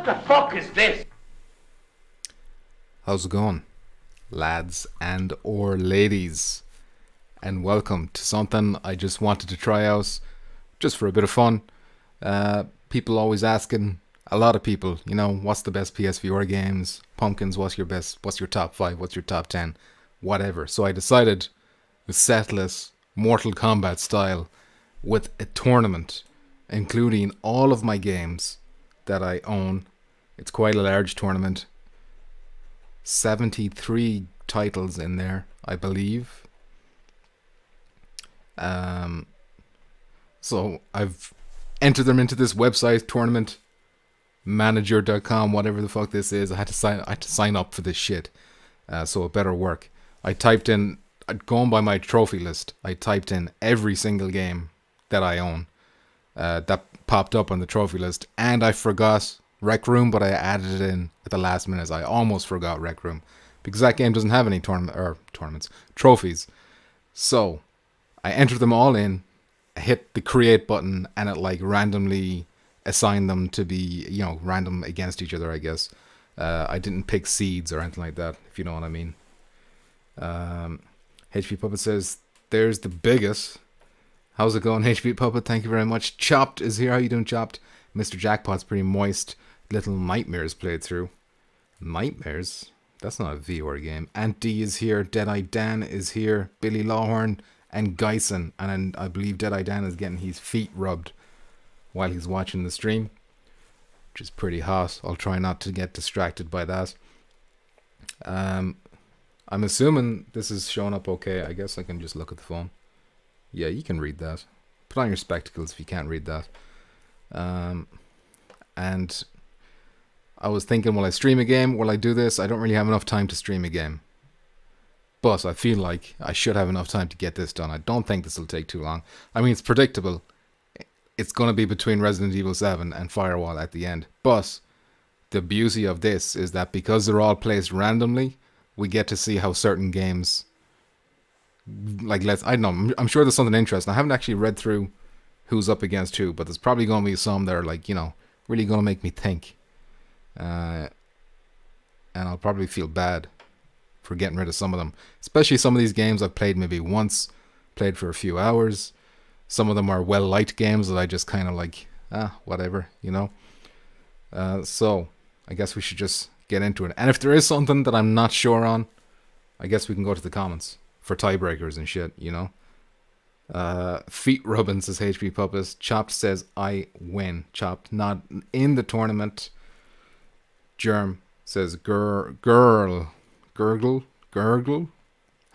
What the fuck is this? How's it going, lads and or ladies? And welcome to something I just wanted to try out, just for a bit of fun. People always asking, a lot of people, you know, what's the best PSVR games? Pumpkins, what's your top 5, what's your top 10? Whatever. So I decided, with setless, Mortal Kombat style, with a tournament, including all of my games that I own. It's quite a large tournament. 73 titles in there, I believe. So I've entered them into this website, tournament manager.com, whatever the fuck this is. I had to sign up for this shit, so it better work. I typed in, going by my trophy list, I typed in every single game that I own that popped up on the trophy list, and I forgot Rec Room, but I added it in at the last minute. I almost forgot Rec Room because that game doesn't have any trophies. So I entered them all in, I hit the create button, and it like randomly assigned them to be, you know, random against each other, I guess. I didn't pick seeds or anything like that, if you know what I mean. HP Puppet says, there's the biggest. How's it going, HP Puppet? Thank you very much. Chopped is here. How you doing, Chopped? Mr. Jackpot's pretty moist. Little Nightmares played through. Nightmares? That's not a VR game. Aunt D is here. Deadeye Dan is here. Billy Lawhorn and Geisen. And I believe Deadeye Dan is getting his feet rubbed while he's watching the stream, which is pretty hot. I'll try not to get distracted by that. I'm assuming this is showing up okay. I guess I can just look at the phone. Yeah, you can read that. Put on your spectacles if you can't read that. And I was thinking, will I stream a game? Will I do this? I don't really have enough time to stream a game, but I feel like I should have enough time to get this done. I don't think this will take too long. I mean, it's predictable. It's going to be between Resident Evil 7 and Firewall at the end. But the beauty of this is that because they're all placed randomly, we get to see how certain games, like, I don't know, I'm sure there's something interesting. I haven't actually read through who's up against who, but there's probably going to be some that are, like, you know, really going to make me think. And I'll probably feel bad for getting rid of some of them. Especially some of these games I've played maybe once, played for a few hours. Some of them are well-liked games that I just kind of like, whatever, you know. So I guess we should just get into it. And if there is something that I'm not sure on, I guess we can go to the comments for tiebreakers and shit, you know. Feet rubbing, says HP Puppet. Chopped says I win. Chopped not in the tournament. Germ says gurgle. How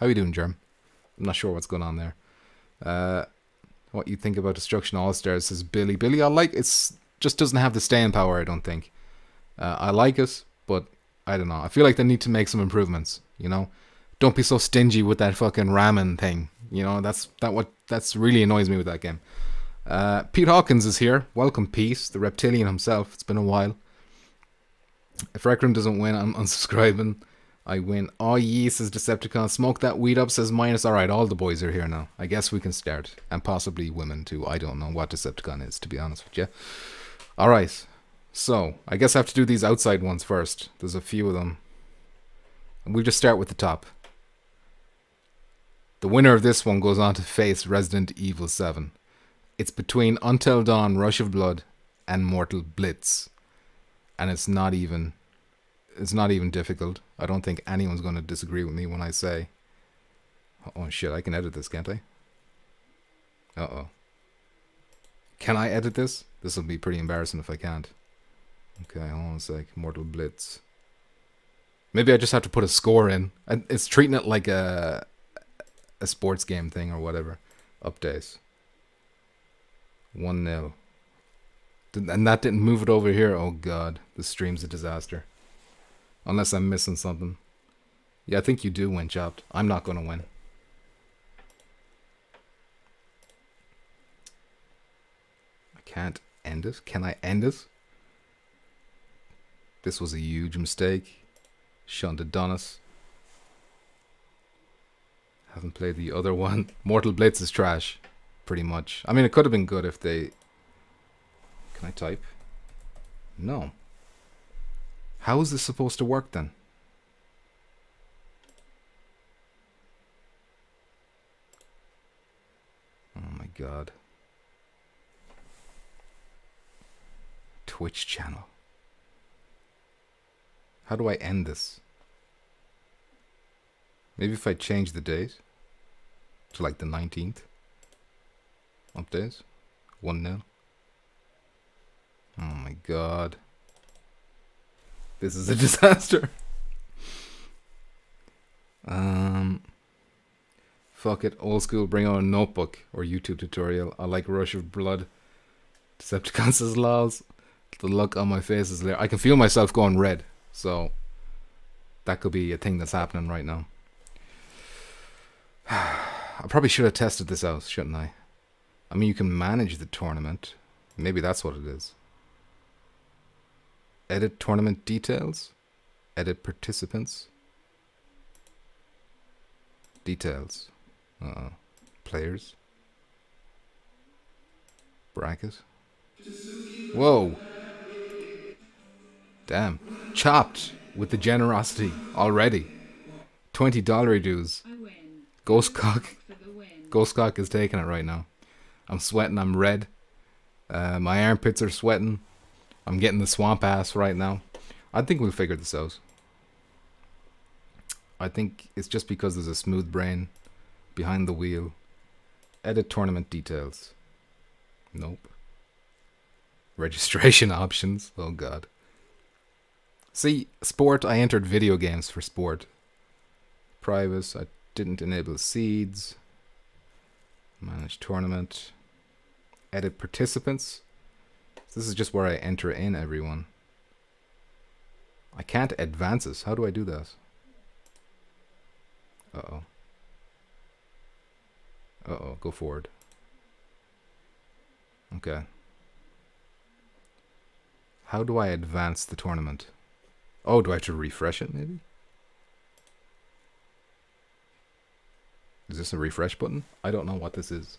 you doing, Germ? I'm not sure what's going on there. What you think about Destruction All Stars, says Billy. Billy, I like it's just doesn't have the staying power, I don't think. I like it, but I don't know. I feel like they need to make some improvements, you know. Don't be so stingy with that fucking ramen thing. You know, that's really annoys me with that game. Pete Hawkins is here. Welcome, Pete, the reptilian himself. It's been a while. If Rec Room doesn't win, I'm unsubscribing. I win. Oh, yeah, says Decepticon. Smoke that weed up, says Minus. Alright, all the boys are here now. I guess we can start. And possibly women too. I don't know what Decepticon is, to be honest with you. Alright. So, I guess I have to do these outside ones first. There's a few of them. And we'll just start with the top. The winner of this one goes on to face Resident Evil 7. It's between Until Dawn, Rush of Blood, and Mortal Blitz. And it's not even difficult. I don't think anyone's going to disagree with me when I say, oh shit, I can edit this, can't I? Uh-oh. Can I edit this? This will be pretty embarrassing if I can't. Okay, hold on a sec. Mortal Blitz. Maybe I just have to put a score in. It's treating it like a sports game thing or whatever. Updates. 1-0. And that didn't move it over here. Oh god, the stream's a disaster. Unless I'm missing something. Yeah, I think you do win, Chopped. I'm not going to win. I can't end it. Can I end it? This was a huge mistake. Shouldn't have done it. Haven't played the other one. Mortal Blitz is trash. Pretty much. I mean, it could have been good if they... Can I type? No. How is this supposed to work then? Oh my god. Twitch channel. How do I end this? Maybe if I change the date to like the 19th. Updates. 1-0. Oh my god. This is a disaster. Fuck it. Old school, bring out a notebook or YouTube tutorial. I like Rush of Blood. Decepticon says lols. The look on my face is there. I can feel myself going red. So that could be a thing that's happening right now. I probably should have tested this out, shouldn't I? I mean, you can manage the tournament. Maybe that's what it is. Edit tournament details. Edit participants. Details. Players. Bracket. Whoa. Damn. Chopped with the generosity already. $20 dues. Ghostcock is taking it right now. I'm sweating. I'm red. My armpits are sweating. I'm getting the swamp ass right now. I think we'll figure this out. I think it's just because there's a smooth brain behind the wheel. Edit tournament details. Nope. Registration options. Oh god. See, sport, I entered video games for sport. Private, I didn't enable seeds. Manage tournament. Edit participants. This is just where I enter in everyone. I can't advance this. How do I do that? Uh-oh. Uh-oh, go forward. Okay. How do I advance the tournament? Oh, do I have to refresh it, maybe? Is this a refresh button? I don't know what this is.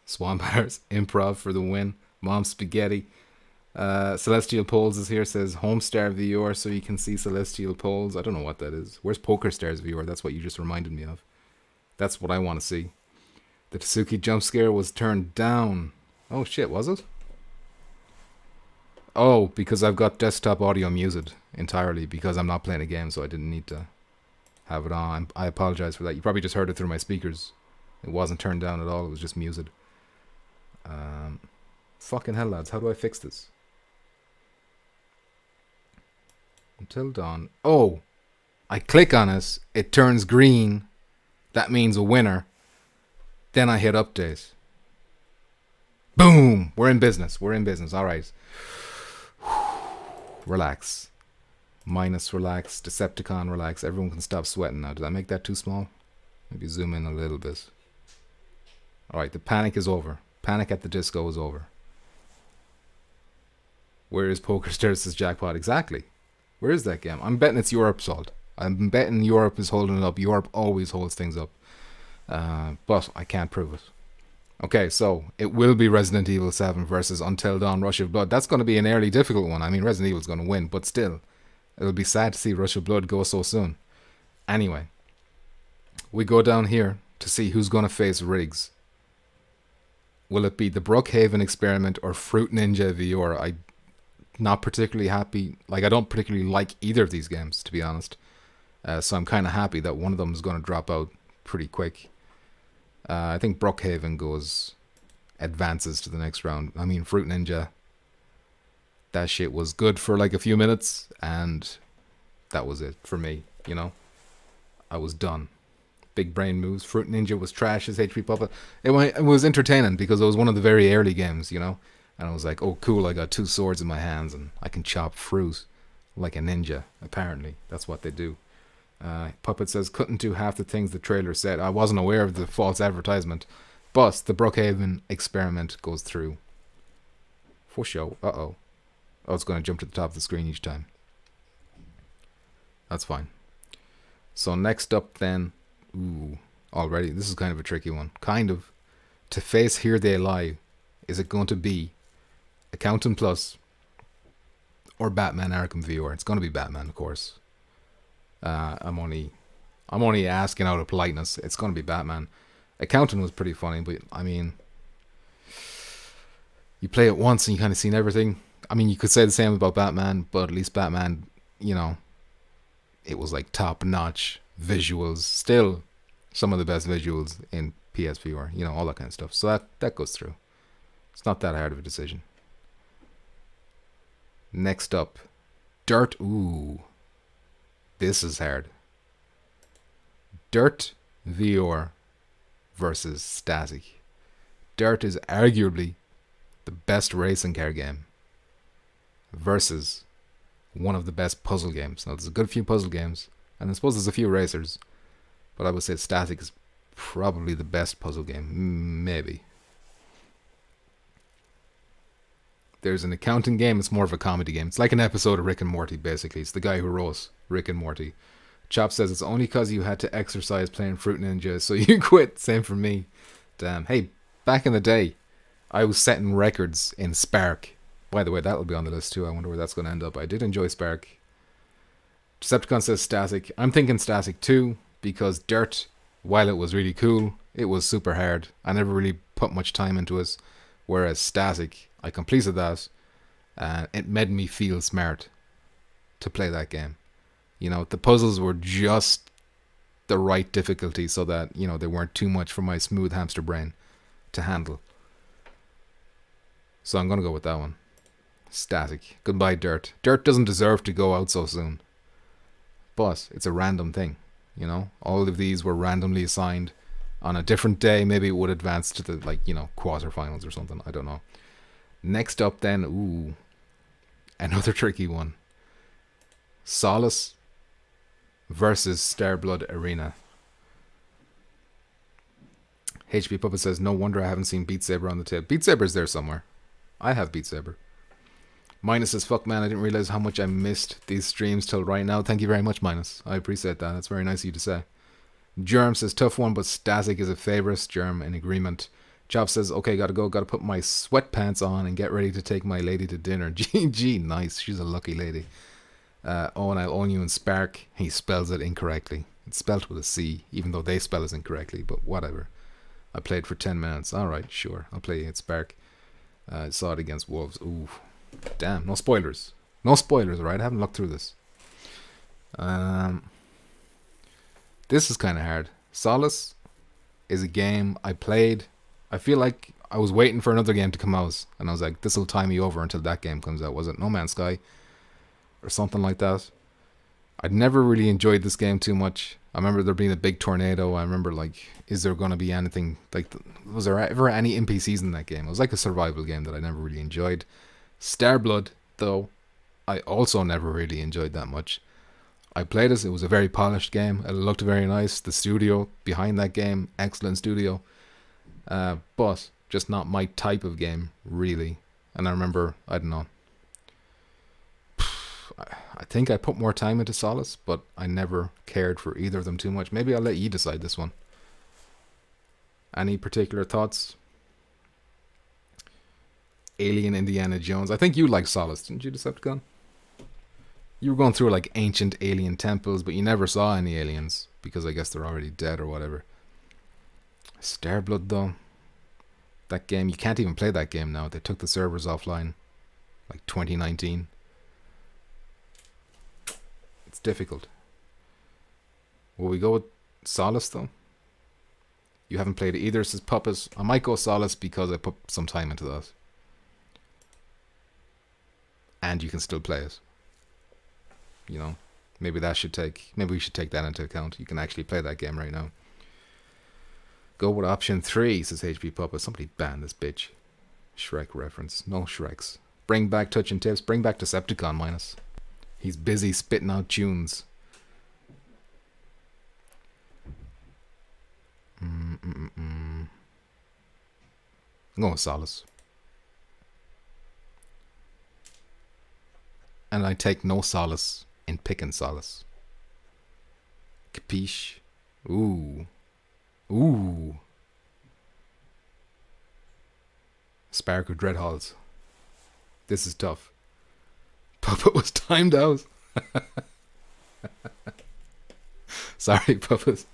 Swampires, improv for the win. Mom Spaghetti. Celestial Poles is here, says Homestar Viewer, so you can see Celestial Poles. I don't know what that is. Where's Poker Stars Viewer? That's what you just reminded me of. That's what I want to see. The Tsuki jump scare was turned down. Oh shit, was it? Oh, because I've got desktop audio muted entirely because I'm not playing a game, so I didn't need to have it on. I apologize for that. You probably just heard it through my speakers. It wasn't turned down at all. It was just muted. Fucking hell, lads. How do I fix this? Until dawn. Oh! I click on it. It turns green. That means a winner. Then I hit update. Boom! We're in business. We're in business. Alright. Relax. Minus relax. Decepticon relax. Everyone can stop sweating now. Did I make that too small? Maybe zoom in a little bit. Alright, the panic is over. Panic at the Disco is over. Where is Poker Stars' Jackpot? Exactly. Where is that game? I'm betting it's Europe, Salt. I'm betting Europe is holding it up. Europe always holds things up. But I can't prove it. Okay, so it will be Resident Evil 7 versus Until Dawn Rush of Blood. That's going to be an early difficult one. I mean, Resident Evil's going to win, but still, it'll be sad to see Rush of Blood go so soon. Anyway, we go down here to see who's going to face Riggs. Will it be the Brookhaven Experiment or Fruit Ninja VR? I'm not particularly happy. Like, I don't particularly like either of these games, to be honest. So I'm kind of happy that one of them is going to drop out pretty quick. I think Brookhaven advances to the next round. I mean, Fruit Ninja, that shit was good for like a few minutes, and that was it for me, you know? I was done. Big brain moves. Fruit Ninja was trash as HP Puppet. It was entertaining because it was one of the very early games, you know? And I was like, oh cool, I got 2 swords in my hands and I can chop fruit like a ninja, apparently. That's what they do. Puppet says, couldn't do half the things the trailer said. I wasn't aware of the false advertisement. But the Brookhaven Experiment goes through. For show. Uh-oh. Oh, it's going to jump to the top of the screen each time. That's fine. So next up then. Ooh, already. This is kind of a tricky one. Kind of. To face Here They Lie. Is it going to be Accountant Plus or Batman Arkham VR. It's going to be Batman, of course. I'm only asking out of politeness. It's going to be Batman. Accountant was pretty funny, but I mean, you play it once and you kind of seen everything. I mean, you could say the same about Batman, but at least Batman, you know, it was like top notch visuals. Still, some of the best visuals in PSVR. You know, all that kind of stuff. So that goes through. It's not that hard of a decision. Next up, Dirt. Ooh, this is hard. Dirt VR versus Static. Dirt is arguably the best racing car game versus one of the best puzzle games. Now, there's a good few puzzle games, and I suppose there's a few racers, but I would say Static is probably the best puzzle game. Maybe. There's an accounting game. It's more of a comedy game. It's like an episode of Rick and Morty, basically. It's the guy who wrote Rick and Morty. Chop says it's only because you had to exercise playing Fruit Ninja, so you quit. Same for me. Damn. Hey, back in the day, I was setting records in Spark. By the way, that'll be on the list too. I wonder where that's going to end up. I did enjoy Spark. Decepticon says Static. I'm thinking Static too, because Dirt, while it was really cool, it was super hard. I never really put much time into it. Whereas Static, I completed that, and it made me feel smart to play that game. You know, the puzzles were just the right difficulty so that, you know, they weren't too much for my smooth hamster brain to handle. So I'm going to go with that one. Static. Goodbye, Dirt. Dirt doesn't deserve to go out so soon. But it's a random thing, you know? All of these were randomly assigned. On a different day, maybe it would advance to the, like, you know, quarterfinals or something. I don't know. Next up then, ooh, another tricky one. Solace versus Starblood Arena. HP Puppet says, no wonder I haven't seen Beat Saber on the tape. Beat Saber's there somewhere. I have Beat Saber. Minus says, fuck man, I didn't realize how much I missed these streams till right now. Thank you very much, Minus. I appreciate that. That's very nice of you to say. Germ says, tough one, but Static is a favourite. Germ, in agreement. Chop says, okay, gotta go. Gotta put my sweatpants on and get ready to take my lady to dinner. GG, nice. She's a lucky lady. Oh, and I'll own you in Spark. He spells it incorrectly. It's spelled with a C, even though they spell it incorrectly, but whatever. I played for 10 minutes. Alright, sure. I'll play at Spark. I saw it against Wolves. Ooh. Damn, no spoilers. No spoilers, right? I haven't looked through this. This is kind of hard. Solace is a game I played. I feel like I was waiting for another game to come out, and I was like, this will tie me over until that game comes out. Was it No Man's Sky? Or something like that? I'd never really enjoyed this game too much. I remember there being a big tornado. I remember, like, is there going to be anything, like, was there ever any NPCs in that game? It was like a survival game that I never really enjoyed. Starblood, though, I also never really enjoyed that much. I played it. It was a very polished game. It looked very nice. The studio behind that game, excellent studio. But just not my type of game, really. And I remember, I don't know, I think I put more time into Solace, but I never cared for either of them too much. Maybe I'll let you decide this one. Any particular thoughts? Alien Indiana Jones. I think you like Solace, didn't you, Decepticon? You were going through like ancient alien temples, but you never saw any aliens because I guess they're already dead or whatever. Starblood, though. That game, you can't even play that game now. They took the servers offline, like 2019. It's difficult. Will we go with Solace, though? You haven't played it either, says Puppet. I might go Solace because I put some time into that. And you can still play it. You know, maybe we should take that into account. You can actually play that game right now. Go with option 3, says HP Puppet. Somebody ban this bitch. Shrek reference. No Shreks. Bring back Touch and Tips. Bring back Decepticon, Minus. He's busy spitting out tunes. I'm going with Solace. And I take no solace in picking Solace. Capiche? Ooh. Ooh. Spark or Dreadhalls. This is tough. Puppet was timed out. Sorry, Puppet.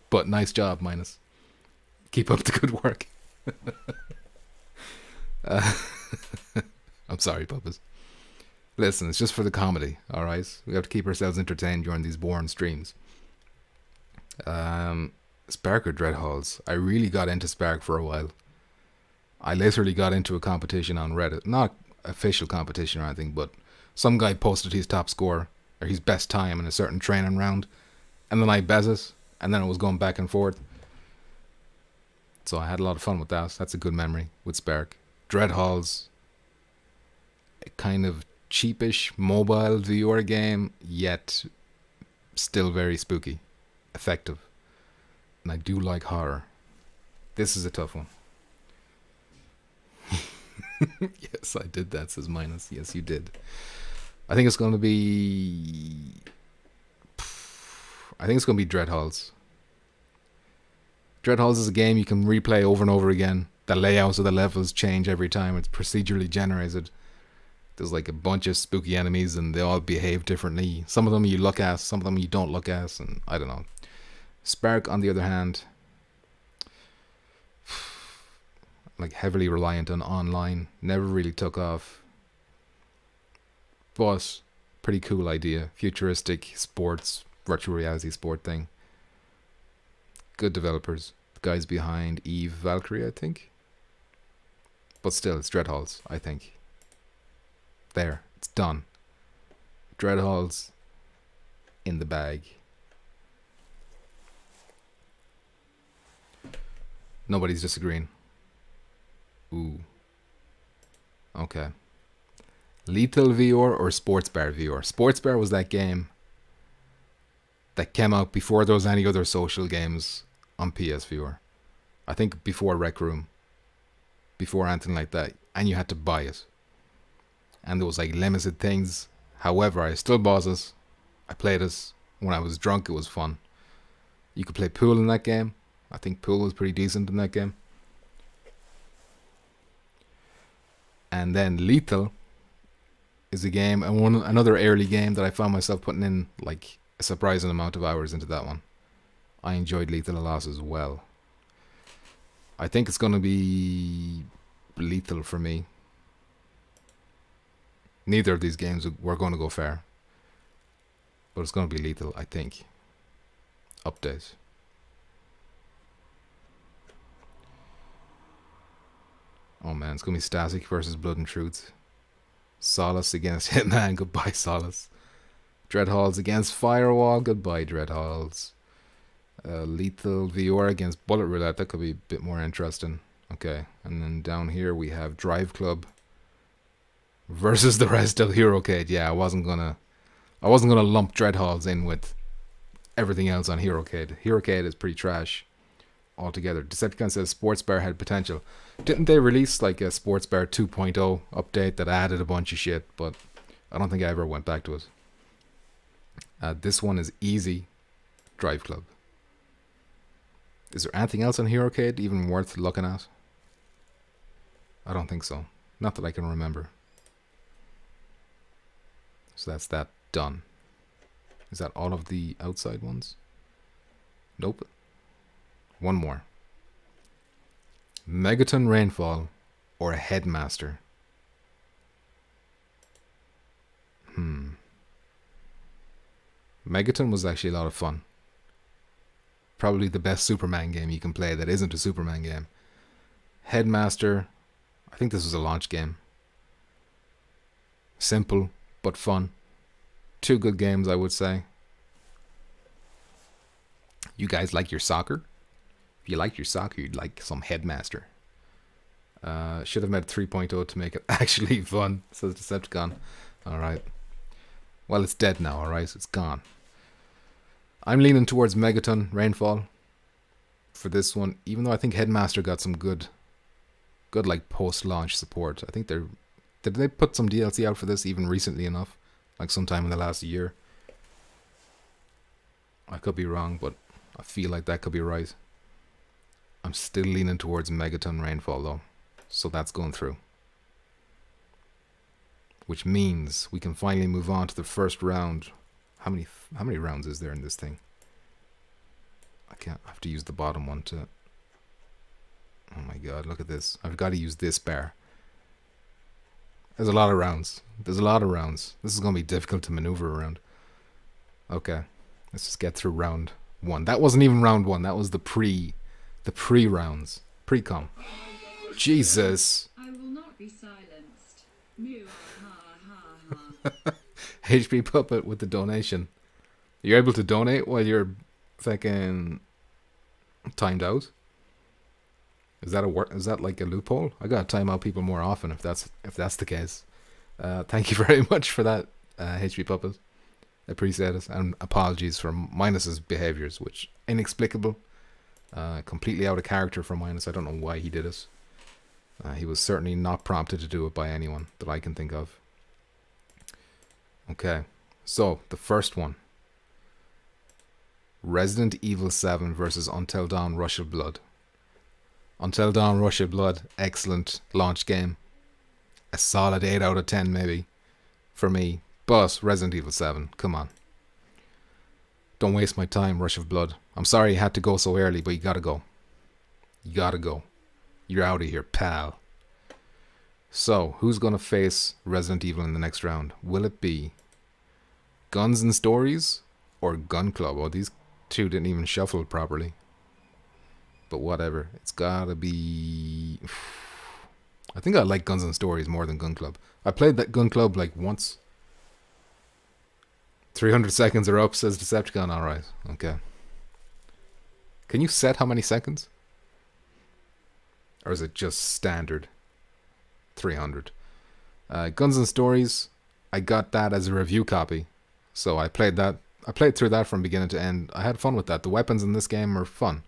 But nice job, Minus. Keep up the good work. I'm sorry, Puppet. Listen, it's just for the comedy, alright? We have to keep ourselves entertained during these boring streams. Spark or Dread Halls? I really got into Spark for a while. I literally got into a competition on Reddit. Not official competition or anything, but some guy posted his top score, or his best time in a certain training round, and then I bet it, and then it was going back and forth. So I had a lot of fun with that. That's a good memory with Spark. Dread Halls, a kind of cheapish mobile VR game, yet still very spooky, effective. And I do like horror. This is a tough one. Yes, I did that, says Minus. Yes, you did. I think it's going to be... I think it's going to be Dread Halls. Dread Halls is a game you can replay over and over again. The layouts of the levels change every time. It's procedurally generated. There's like a bunch of spooky enemies and they all behave differently. Some of them you look at, some of them you don't look at, and I don't know. Spark, on the other hand, like heavily reliant on online. Never really took off. But pretty cool idea. Futuristic sports, virtual reality sport thing. Good developers. The guys behind Eve Valkyrie, I think. But still, it's Dread Halls, I think. There, it's done. Dread Halls in the bag. Nobody's disagreeing. Ooh. Okay. Lethal VR or Sports Bar VR? Sports Bar was that game that came out before there was any other social games on PSVR. I think before Rec Room. Before anything like that. And you had to buy it. And there was like limited things. However, I still bought it. I played it. When I was drunk, it was fun. You could play pool in that game. I think pool was pretty decent in that game. And then Lethal is a game, and another early game that I found myself putting in like a surprising amount of hours into that one. I enjoyed Lethal a lot as well. I think it's going to be Lethal for me. Neither of these games were going to go far. But it's going to be Lethal, I think. Update. Oh man, it's going to be Static versus Blood and Truth. Solace against Hitman. Goodbye, Solace. Dread Halls against Firewall. Goodbye, Dread Halls. Lethal VR against Bullet Roulette. That could be a bit more interesting. Okay, and then down here we have Drive Club versus the rest of HeroCade. Yeah, I wasn't gonna lump Dread Halls in with everything else on HeroCade. HeroCade is pretty trash altogether. Decepticon says Sports Bar had potential. Didn't they release like a Sports Bar 2.0 update that added a bunch of shit? But I don't think I ever went back to it. This one is easy. Drive Club. Is there anything else on HeroCade even worth looking at? I don't think so. Not that I can remember. So that's that done. Is that all of the outside ones? Nope. One more. Megaton Rainfall or a Headmaster? Megaton was actually a lot of fun. Probably the best Superman game you can play that isn't a Superman game. Headmaster, I think this was a launch game. Simple, but fun. Two good games, I would say. You guys like your soccer? If you like your soccer, you'd like some Headmaster. Should have made 3.0 to make it actually fun, says Decepticon. Alright. Well, it's dead now, alright? It's gone. I'm leaning towards Megaton Rainfall for this one, even though I think Headmaster got some good like post-launch support. I think did they put some DLC out for this even recently enough? Like sometime in the last year. I could be wrong, but I feel like that could be right. I'm still leaning towards Megaton Rainfall though. So that's going through. which means we can finally move on to the first round. How many rounds is there in this thing? I have to use the bottom one to... Oh my god, look at this. I've got to use this bar. There's a lot of rounds. There's a lot of rounds. This is going to be difficult to maneuver around. Okay, let's just get through round one. That wasn't even round one. That was the pre-rounds. Pre-com. Jesus. I will not be silenced. Mew, ha, ha, ha. HP Puppet with the donation. You're able to donate while you're fucking timed out? Is that is that like a loophole? I gotta time out people more often if that's the case. Thank you very much for that, HP Puppet. Appreciate it, and apologies for Minus's behaviors, which inexplicable, completely out of character for Minus. I don't know why he did it. He was certainly not prompted to do it by anyone that I can think of. Okay, so the first one. Resident Evil 7 versus Until Dawn Rush of Blood. Until Dawn Rush of Blood, excellent launch game. A solid 8 out of 10 maybe for me. But Resident Evil 7, come on. Don't waste my time, Rush of Blood. I'm sorry you had to go so early, but you gotta go. You gotta go. You're out of here, pal. So, who's gonna face Resident Evil in the next round? Will it be Guns and Stories or Gun Club? Oh, these two didn't even shuffle properly. But whatever. It's gotta be... I think I like Guns and Stories more than Gun Club. I played that Gun Club like once. 300 seconds are up, says Decepticon. Alright, okay. Can you set how many seconds? Or is it just standard? 300. Guns and Stories, I got that as a review copy. So I played that. I played through that from beginning to end. I had fun with that. The weapons in this game are fun.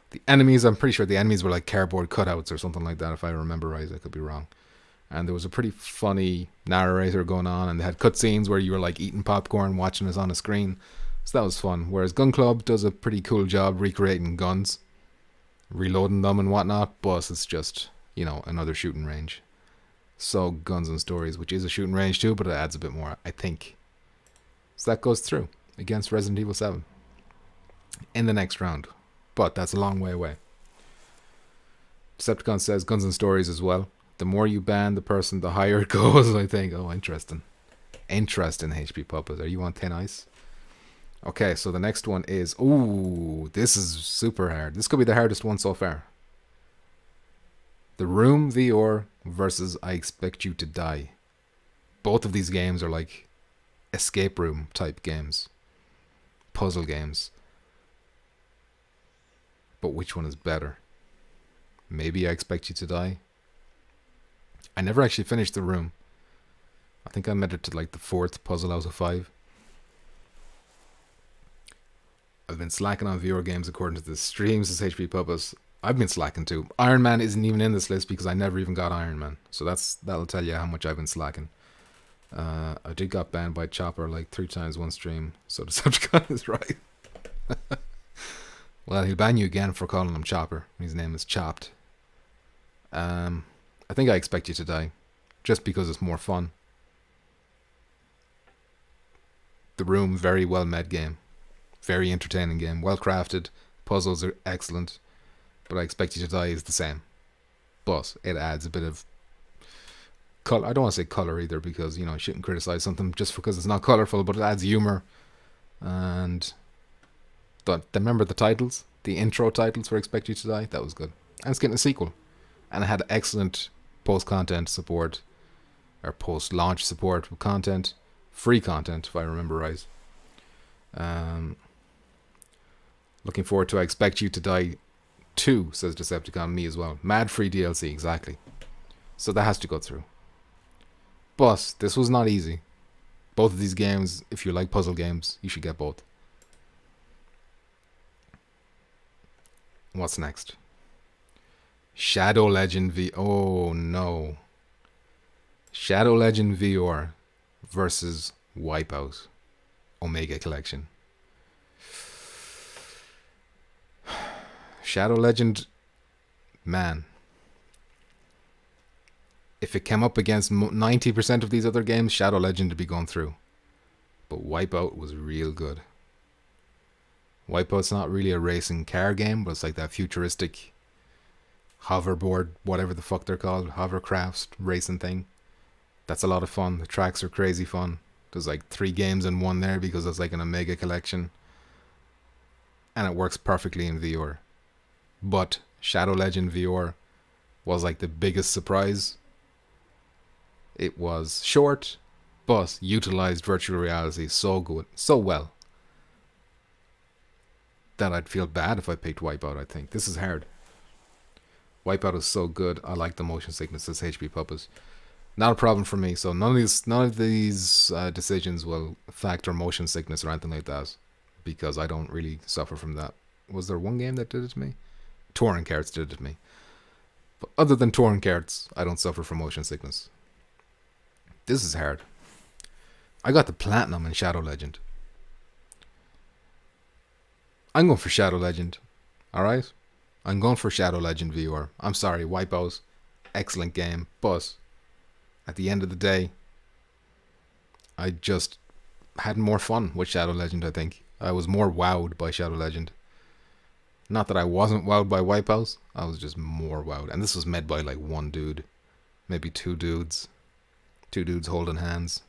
The enemies, I'm pretty sure the enemies were like cardboard cutouts or something like that, if I remember right. I could be wrong. And there was a pretty funny narrator going on, and they had cutscenes where you were like eating popcorn, watching us on a screen. So that was fun. Whereas Gun Club does a pretty cool job recreating guns, reloading them and whatnot, but it's just, you know, another shooting range. So Guns and Stories, which is a shooting range too, but it adds a bit more, I think. So that goes through against Resident Evil 7 in the next round. But that's a long way away. Decepticon says Guns and Stories as well. The more you ban the person, the higher it goes, I think. Oh, interesting. Interesting, HP Puppet. Are you on thin ice? Okay, so the next one is... Ooh, this is super hard. This could be the hardest one so far. The Room VR versus I Expect You to Die. Both of these games are like escape room type games. Puzzle games. But which one is better? Maybe I Expect You to Die. I never actually finished The Room. I think I made it to like the 4th puzzle out of 5. I've been slacking on VR games according to the streams, as HP Puppets. I've been slacking too. Iron Man isn't even in this list because I never even got Iron Man. So that'll tell you how much I've been slacking. I did got banned by Chopper like 3 times one stream. So Decepticon is right. Well, he'll ban you again for calling him Chopper. His name is Chopped. I think I Expect You to Die. Just because it's more fun. The Room, very well made game. Very entertaining game. Well crafted. Puzzles are excellent. But I Expect You to Die is the same. But it adds a bit of color. I don't want to say color either because, you know, I shouldn't criticize something just because it's not colorful, but it adds humor. And remember the titles? The intro titles for Expect You to Die? That was good. And it's getting a sequel. And it had excellent post-content support. Or post-launch support with content. Free content, if I remember right. Looking forward to I Expect You to Die 2, says Decepticon. Me as well. Mad free DLC, exactly. So that has to go through. But this was not easy. Both of these games, if you like puzzle games, you should get both. What's next? Shadow Legend V... Oh, no. Shadow Legend VR versus Wipeout Omega Collection. Shadow Legend, man. if it came up against 90% of these other games, Shadow Legend would be going through. But Wipeout was real good. Wipeout's not really a racing car game, but it's like that futuristic hoverboard, whatever the fuck they're called, hovercrafts racing thing. That's a lot of fun. The tracks are crazy fun. There's like 3 games in one there because it's like an Omega collection. And it works perfectly in VR. But Shadow Legend VR was like the biggest surprise. It was short, but utilized virtual reality so good, so well, that I'd feel bad if I picked Wipeout, I think. This is hard. Wipeout is so good. I like the motion sickness as HP Puppets. Not a problem for me. So none of these decisions will factor motion sickness or anything like that, because I don't really suffer from that. Was there one game that did it to me? Touring Carts did it to me. But other than Touring Carts, I don't suffer from motion sickness. This is hard. I got the platinum in Shadow Legend. I'm going for Shadow Legend. Alright? I'm going for Shadow Legend VR. I'm sorry, Wipeout. Excellent game. But at the end of the day, I just had more fun with Shadow Legend, I think. I was more wowed by Shadow Legend. Not that I wasn't wowed by Wipeout. I was just more wowed. And this was made by like one dude. Maybe 2 dudes. 2 dudes holding hands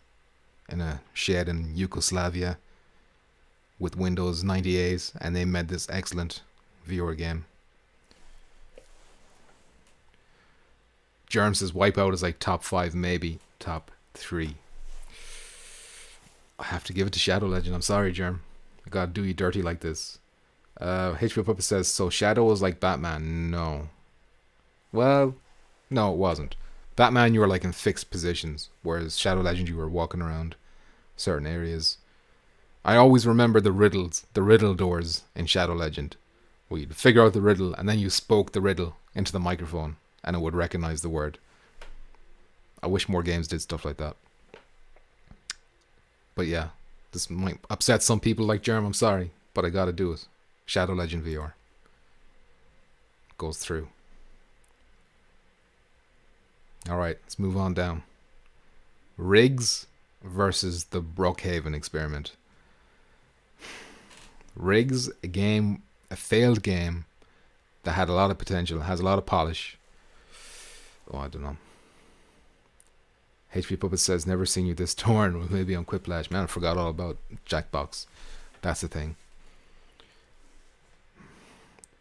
in a shed in Yugoslavia with Windows 98, and they made this excellent VR game. Germ says Wipeout is like top 5, maybe top 3. I have to give it to Shadow Legend. I'm sorry, Germ. I gotta do you dirty like this. HP Puppet says, so Shadow was like Batman. No. Well, no, it wasn't. Batman, you were like in fixed positions, whereas Shadow Legend, you were walking around certain areas. I always remember the riddle doors in Shadow Legend, where you'd figure out the riddle and then you spoke the riddle into the microphone and it would recognize the word. I wish more games did stuff like that. But yeah, this might upset some people like Germ, I'm sorry, but I gotta do it. Shadow Legend VR goes through. Alright, let's move on down. Riggs versus the Brookhaven Experiment. Riggs, a failed game that had a lot of potential, has a lot of polish. Oh, I don't know. HP Puppet says, never seen you this torn. Well, maybe on Quiplash. Man, I forgot all about Jackbox. That's the thing.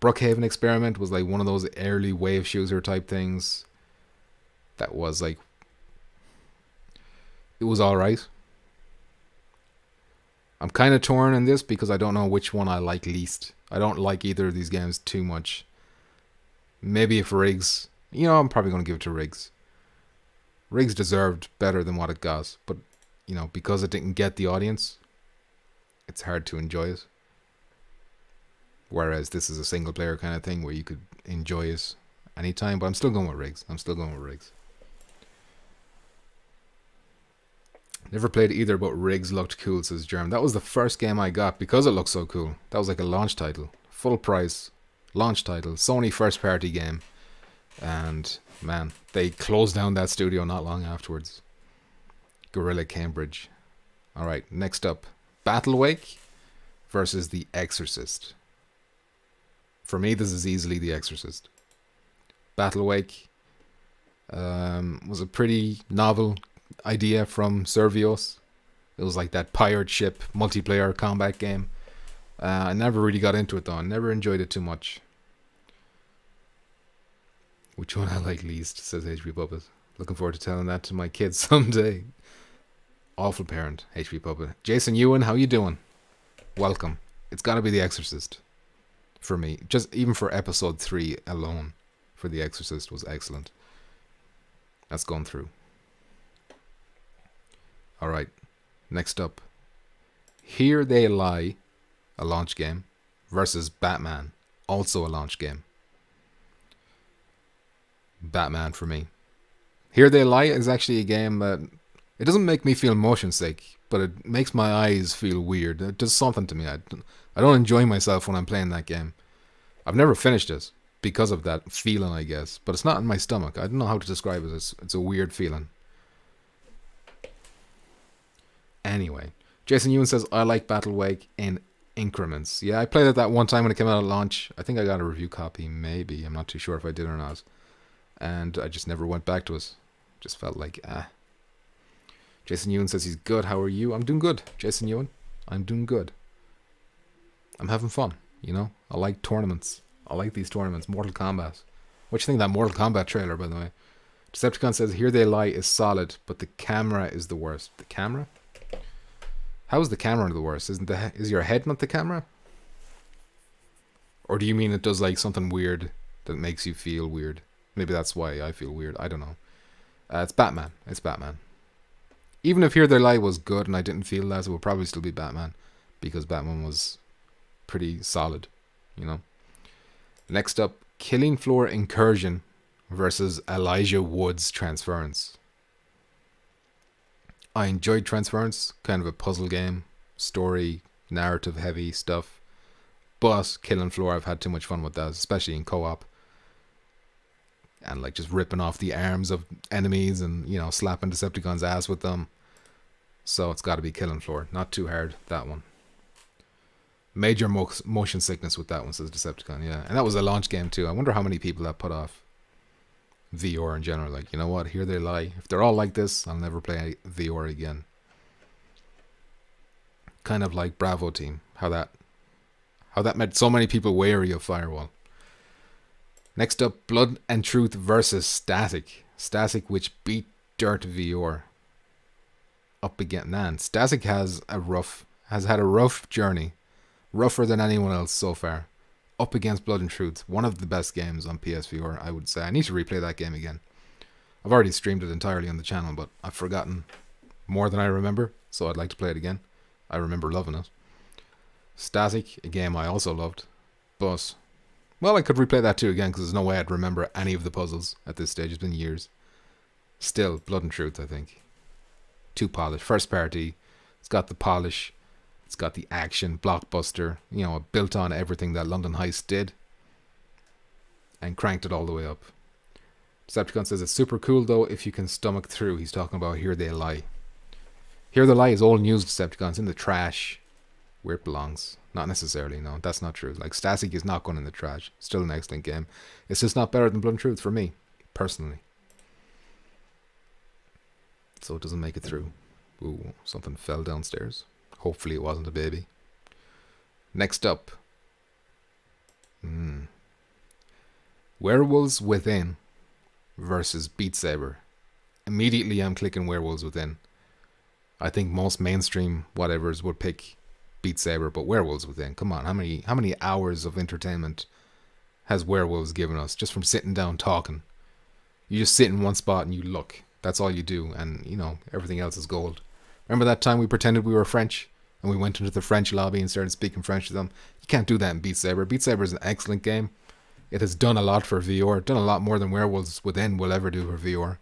Brookhaven Experiment was like one of those early wave shooter type things. That was like, it was alright. I'm kind of torn in this because I don't know which one I like least. I don't like either of these games too much. Maybe if Riggs, I'm probably going to give it to Riggs. Riggs deserved better than what it got, but because it didn't get the audience, it's hard to enjoy it. Whereas this is a single player kind of thing where you could enjoy it anytime, but I'm still going with Riggs. Never played either, but Riggs looked cool, says Germ. That was the first game I got because it looked so cool. That was like a launch title. Full price. Launch title. Sony first party game. And, man, they closed down that studio not long afterwards. Guerrilla Cambridge. Alright, next up. Battlewake versus The Exorcist. For me, this is easily The Exorcist. Battlewake was a pretty novel idea from Servios. It was like that pirate ship multiplayer combat game. I never really got into it though. I never enjoyed it too much. Which one I like least, says HP Puppet. Looking forward to telling that to my kids someday. Awful parent, HP Puppet. Jason Ewan, how you doing? Welcome. It's gotta be The Exorcist. For me. Just even for episode 3 alone. For The Exorcist was excellent. That's gone through. Alright. Next up. Here They Lie, a launch game, versus Batman, also a launch game. Batman for me. Here They Lie is actually a game that it doesn't make me feel motion sick, but it makes my eyes feel weird. It does something to me. I don't enjoy myself when I'm playing that game. I've never finished it, because of that feeling, I guess. But it's not in my stomach. I don't know how to describe it. It's a weird feeling. Anyway, Jason Ewan says, I like Battle Wake in increments. Yeah, I played it that one time when it came out at launch. I think I got a review copy, maybe. I'm not too sure if I did or not. And I just never went back to it. Just felt like, Jason Ewan says he's good. How are you? I'm doing good, Jason Ewan. I'm doing good. I'm having fun, you know? I like tournaments. I like these tournaments. Mortal Kombat. What do you think of that Mortal Kombat trailer, by the way? Decepticon says, Here They Lie is solid, but the camera is the worst. The camera? How is the camera the worst? Is your head not the camera? Or do you mean it does like something weird that makes you feel weird? Maybe that's why I feel weird. I don't know. It's Batman. It's Batman. Even if Here They Lie was good and I didn't feel that, it would probably still be Batman. Because Batman was pretty solid, you know. Next up, Killing Floor Incursion versus Elijah Wood's Transference. I enjoyed Transference, kind of a puzzle game, story, narrative heavy stuff. But Killing Floor, I've had too much fun with that, especially in co-op. And like just ripping off the arms of enemies and, you know, slapping Decepticon's ass with them. So it's got to be Killing Floor. Not too hard, that one. Major motion sickness with that one, says Decepticon, yeah. And that was a launch game too. I wonder how many people that put off VR in general. Like, you know what, Here They Lie. If they're all like this, I'll never play VR again. Kind of like Bravo Team. How that made so many people wary of Firewall. Next up, Blood and Truth versus Static. Static, which beat Dirt VR. Up again. Man, Static has had a rough journey. Rougher than anyone else so far. Up against Blood and Truth. One of the best games on PSVR, I would say. I need to replay that game again. I've already streamed it entirely on the channel, but I've forgotten more than I remember, so I'd like to play it again. I remember loving it. Static, a game I also loved. But, well, I could replay that too again, because there's no way I'd remember any of the puzzles at this stage. It's been years. Still, Blood and Truth, I think. Too polished. First party. It's got the polish. It's got the action, blockbuster, you know, built on everything that London Heist did. And cranked it all the way up. Decepticon says it's super cool though if you can stomach through. He's talking about Here They Lie. Here They Lie is old news, Decepticon. It's in the trash. Where it belongs. Not necessarily, no. That's not true. Like, Static is not going in the trash. Still an excellent game. It's just not better than Blood and Truth for me. Personally. So it doesn't make it through. Ooh, something fell downstairs. Hopefully it wasn't a baby. Next up. Werewolves Within versus Beat Saber. Immediately I'm clicking Werewolves Within. I think most mainstream whatevers would pick Beat Saber, but Werewolves Within. Come on, how many hours of entertainment has Werewolves given us just from sitting down talking? You just sit in one spot and you look. That's all you do, and you know everything else is gold. Remember that time we pretended we were French and we went into the French lobby and started speaking French to them? You can't do that in Beat Saber. Beat Saber is an excellent game. It has done a lot for VR, done a lot more than Werewolves Within will ever do for VR.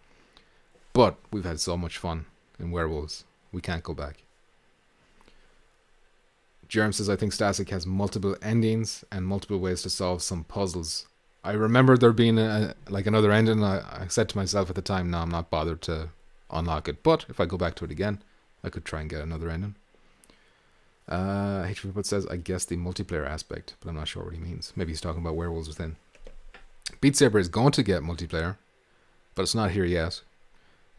But we've had so much fun in Werewolves. We can't go back. Jerem says, I think Static has multiple endings and multiple ways to solve some puzzles. I remember there being another ending. I said to myself at the time, no, I'm not bothered to unlock it. But if I go back to it again, I could try and get another ending. HPPut says, I guess the multiplayer aspect, but I'm not sure what he means. Maybe he's talking about Werewolves Within. Beat Saber is going to get multiplayer, but it's not here yet.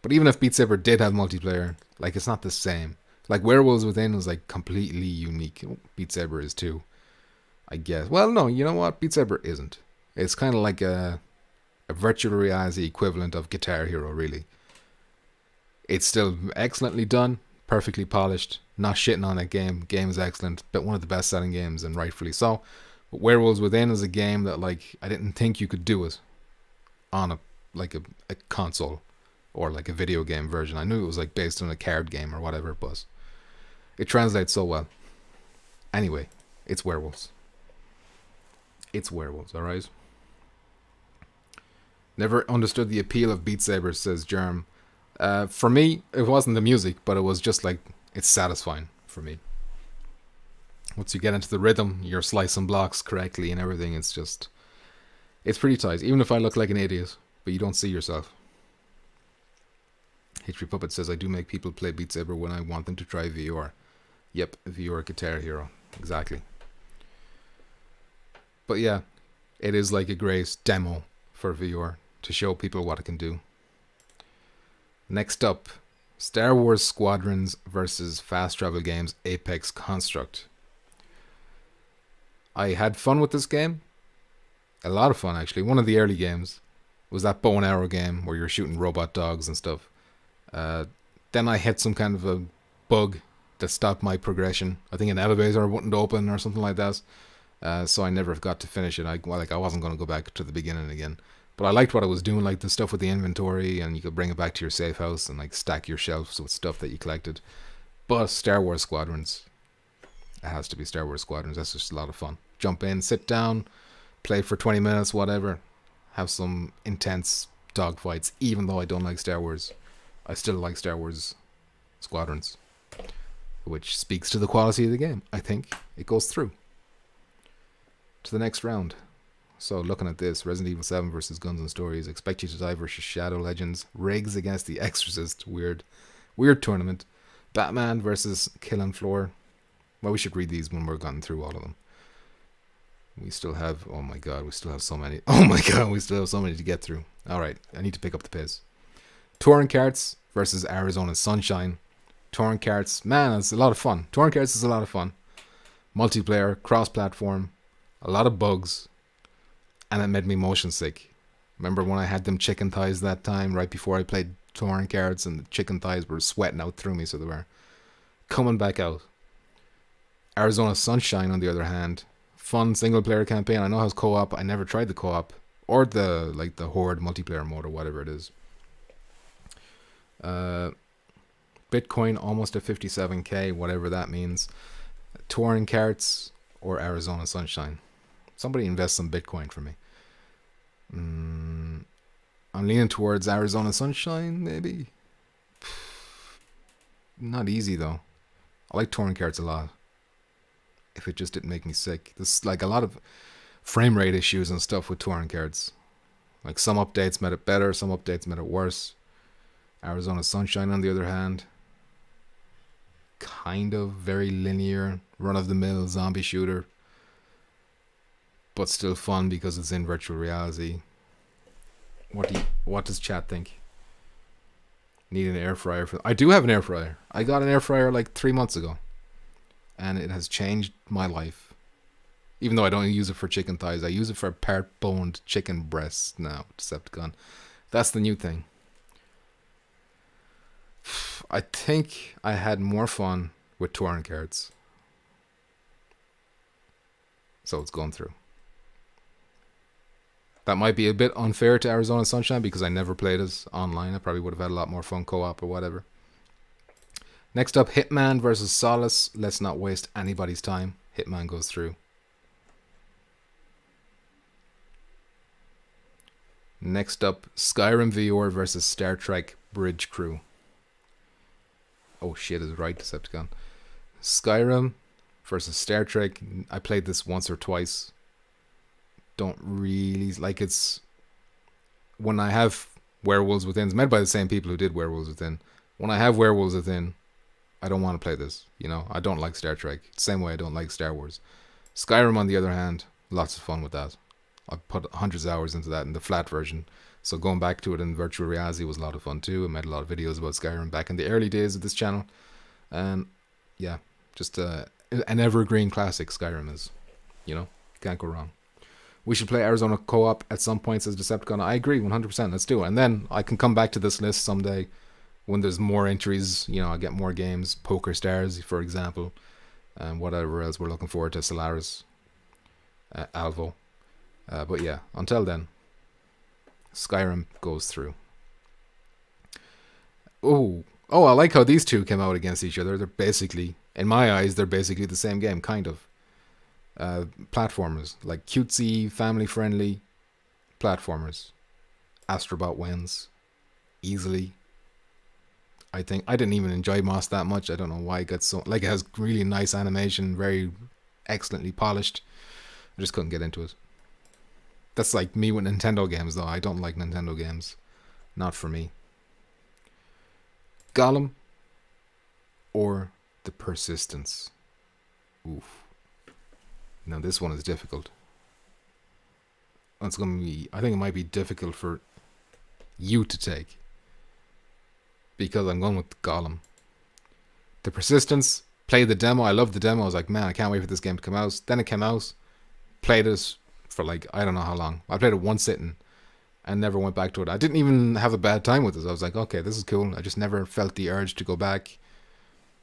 But even if Beat Saber did have multiplayer, like, it's not the same. Like, Werewolves Within was like completely unique. Beat Saber is too, I guess. Well, no, you know what? Beat Saber isn't. It's kind of like a virtual reality equivalent of Guitar Hero, really. It's still excellently done, perfectly polished, not shitting on that game. Game is excellent, but one of the best selling games, and rightfully so. But Werewolves Within is a game that, like, I didn't think you could do it on a console or like a video game version. I knew it was like based on a card game or whatever, but it translates so well. Anyway, it's Werewolves. It's Werewolves, alright? Never understood the appeal of Beat Saber, says Germ. For me, it wasn't the music, but it was just like, it's satisfying for me. Once you get into the rhythm, you're slicing blocks correctly and everything, it's just, It's pretty tight, even if I look like an idiot, but you don't see yourself. History Puppet says, I do make people play Beat Saber when I want them to try VR. Yep, VR Guitar Hero. Exactly. But yeah, it is like a great demo for VR to show people what it can do. Next up, Star Wars Squadrons versus Fast Travel Games Apex Construct. I had fun with this game. A lot of fun, actually. One of the early games was that bow and arrow game where you're shooting robot dogs and stuff. Then I hit some kind of a bug that stopped my progression. I think an elevator wouldn't open or something like that. So I never got to finish it. I wasn't going to go back to the beginning again. But I liked what I was doing, like the stuff with the inventory, and you could bring it back to your safe house and like stack your shelves with stuff that you collected. But Star Wars Squadrons, it has to be Star Wars Squadrons. That's just a lot of fun. Jump in, sit down, play for 20 minutes, whatever. Have some intense dogfights. Even though I don't like Star Wars, I still like Star Wars Squadrons, which speaks to the quality of the game. I think it goes through to the next round. So looking at this, Resident Evil 7 versus Guns and Stories, Expect You to Die versus Shadow Legends, Riggs against the Exorcist, weird tournament, Batman versus Kill and Floor. Well, we should read these when we're gotten through all of them. We still have, oh my god, we still have so many. Oh my god, we still have so many to get through. Alright, I need to pick up the pace. Touring Carts versus Arizona Sunshine. Touring Carts, man, it's a lot of fun. Touring Carts is a lot of fun. Multiplayer, cross-platform, a lot of bugs. And it made me motion sick. Remember when I had them chicken thighs that time, right before I played Touring Cards, and the chicken thighs were sweating out through me, so they were coming back out. Arizona Sunshine, on the other hand, fun single player campaign. I know it has co-op. I never tried the co-op or the Horde multiplayer mode or whatever it is. Bitcoin almost at 57k, whatever that means. Touring Carts or Arizona Sunshine. Somebody invest some Bitcoin for me. I'm leaning towards Arizona Sunshine, maybe. Not easy though. I like Touring Carts a lot. If it just didn't make me sick. There's like a lot of frame rate issues and stuff with Touring Carts. Like some updates made it better, some updates made it worse. Arizona Sunshine, on the other hand, kind of very linear, run-of-the-mill zombie shooter. But still fun because it's in virtual reality. What does chat think? Need an air fryer for? I do have an air fryer. I got an air fryer like 3 months ago, and it has changed my life. Even though I don't use it for chicken thighs, I use it for part-boned chicken breasts now. Decepticon. That's the new thing. I think I had more fun with Touring Cards, so it's going through. That might be a bit unfair to Arizona Sunshine because I never played it online. I probably would have had a lot more fun co-op or whatever. Next up, Hitman versus Solace. Let's not waste anybody's time. Hitman goes through. Next up, Skyrim VR versus Star Trek Bridge Crew. Oh shit, is right, Decepticon. Skyrim versus Star Trek. I played this once or twice. Don't really like it's when I have Werewolves Within. It's made by the same people who did Werewolves Within. When I have Werewolves Within, I don't want to play this. You know, I don't like Star Trek. Same way I don't like Star Wars. Skyrim, on the other hand, lots of fun with that. I put hundreds of hours into that in the flat version. So going back to it in virtual reality was a lot of fun too. I made a lot of videos about Skyrim back in the early days of this channel. And yeah, just an evergreen classic Skyrim is. You know, can't go wrong. We should play Arizona co-op at some point, says Decepticon. I agree, 100%. Let's do it. And then I can come back to this list someday when there's more entries. You know, I get more games. Poker Stars, for example. And whatever else we're looking forward to. Solaris. Alvo. But yeah, until then, Skyrim goes through. Oh, I like how these two came out against each other. They're basically, in my eyes, they're basically the same game, kind of. Platformers, like cutesy, family-friendly platformers. Astrobot wins easily. I think I didn't even enjoy Moss that much. I don't know why it got so like it has really nice animation, very excellently polished. I just couldn't get into it. That's like me with Nintendo games, though. I don't like Nintendo games. Not for me. Gollum or the Persistence? Oof. Now this one is difficult. It's gonna be. I think it might be difficult for you to take because I'm going with Gollum. The Persistence. Played the demo. I loved the demo. I was like, man, I can't wait for this game to come out. Then it came out. Played it for like I don't know how long. I played it one sitting and never went back to it. I didn't even have a bad time with it. I was like, okay, this is cool. I just never felt the urge to go back.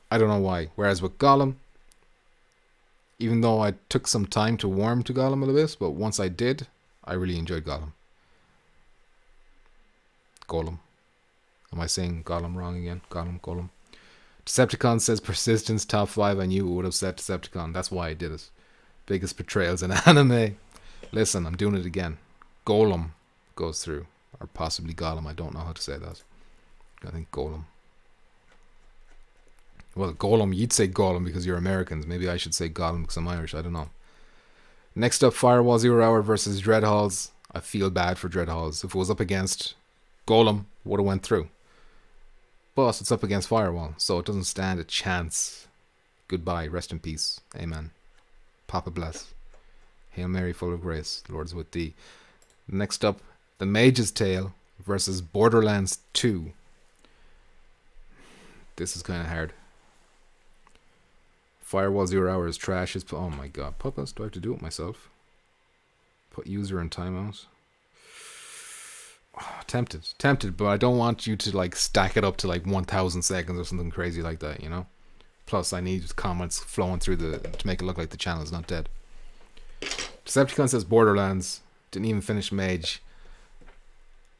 I don't know why. Whereas with Gollum, even though I took some time to warm to Gollum a little bit, but once I did, I really enjoyed Gollum. Golem. Am I saying Gollum wrong again? Golem. Decepticon says Persistence top 5. I knew it would upset Decepticon. That's why I did it. Biggest betrayals in anime. Listen, I'm doing it again. Golem goes through. Or possibly Gollum. I don't know how to say that. I think Golem. Well, Golem, you'd say Golem because you're Americans. Maybe I should say Gollum because I'm Irish. I don't know. Next up, Firewall 0 Hour versus Dreadhalls. I feel bad for Dreadhalls. If it was up against Golem, would have went through. But it's up against Firewall, so it doesn't stand a chance. Goodbye. Rest in peace. Amen. Papa bless. Hail Mary, full of grace. The Lord is with thee. Next up, The Mage's Tale versus Borderlands 2. This is kind of hard. Firewall 0 Hour is trash. Oh my god. Puppets, do I have to do it myself? Put user in timeout. Oh, tempted, but I don't want you to like stack it up to like 1,000 seconds or something crazy like that, you know? Plus, I need comments flowing through to make it look like the channel is not dead. Decepticon says Borderlands. Didn't even finish Mage.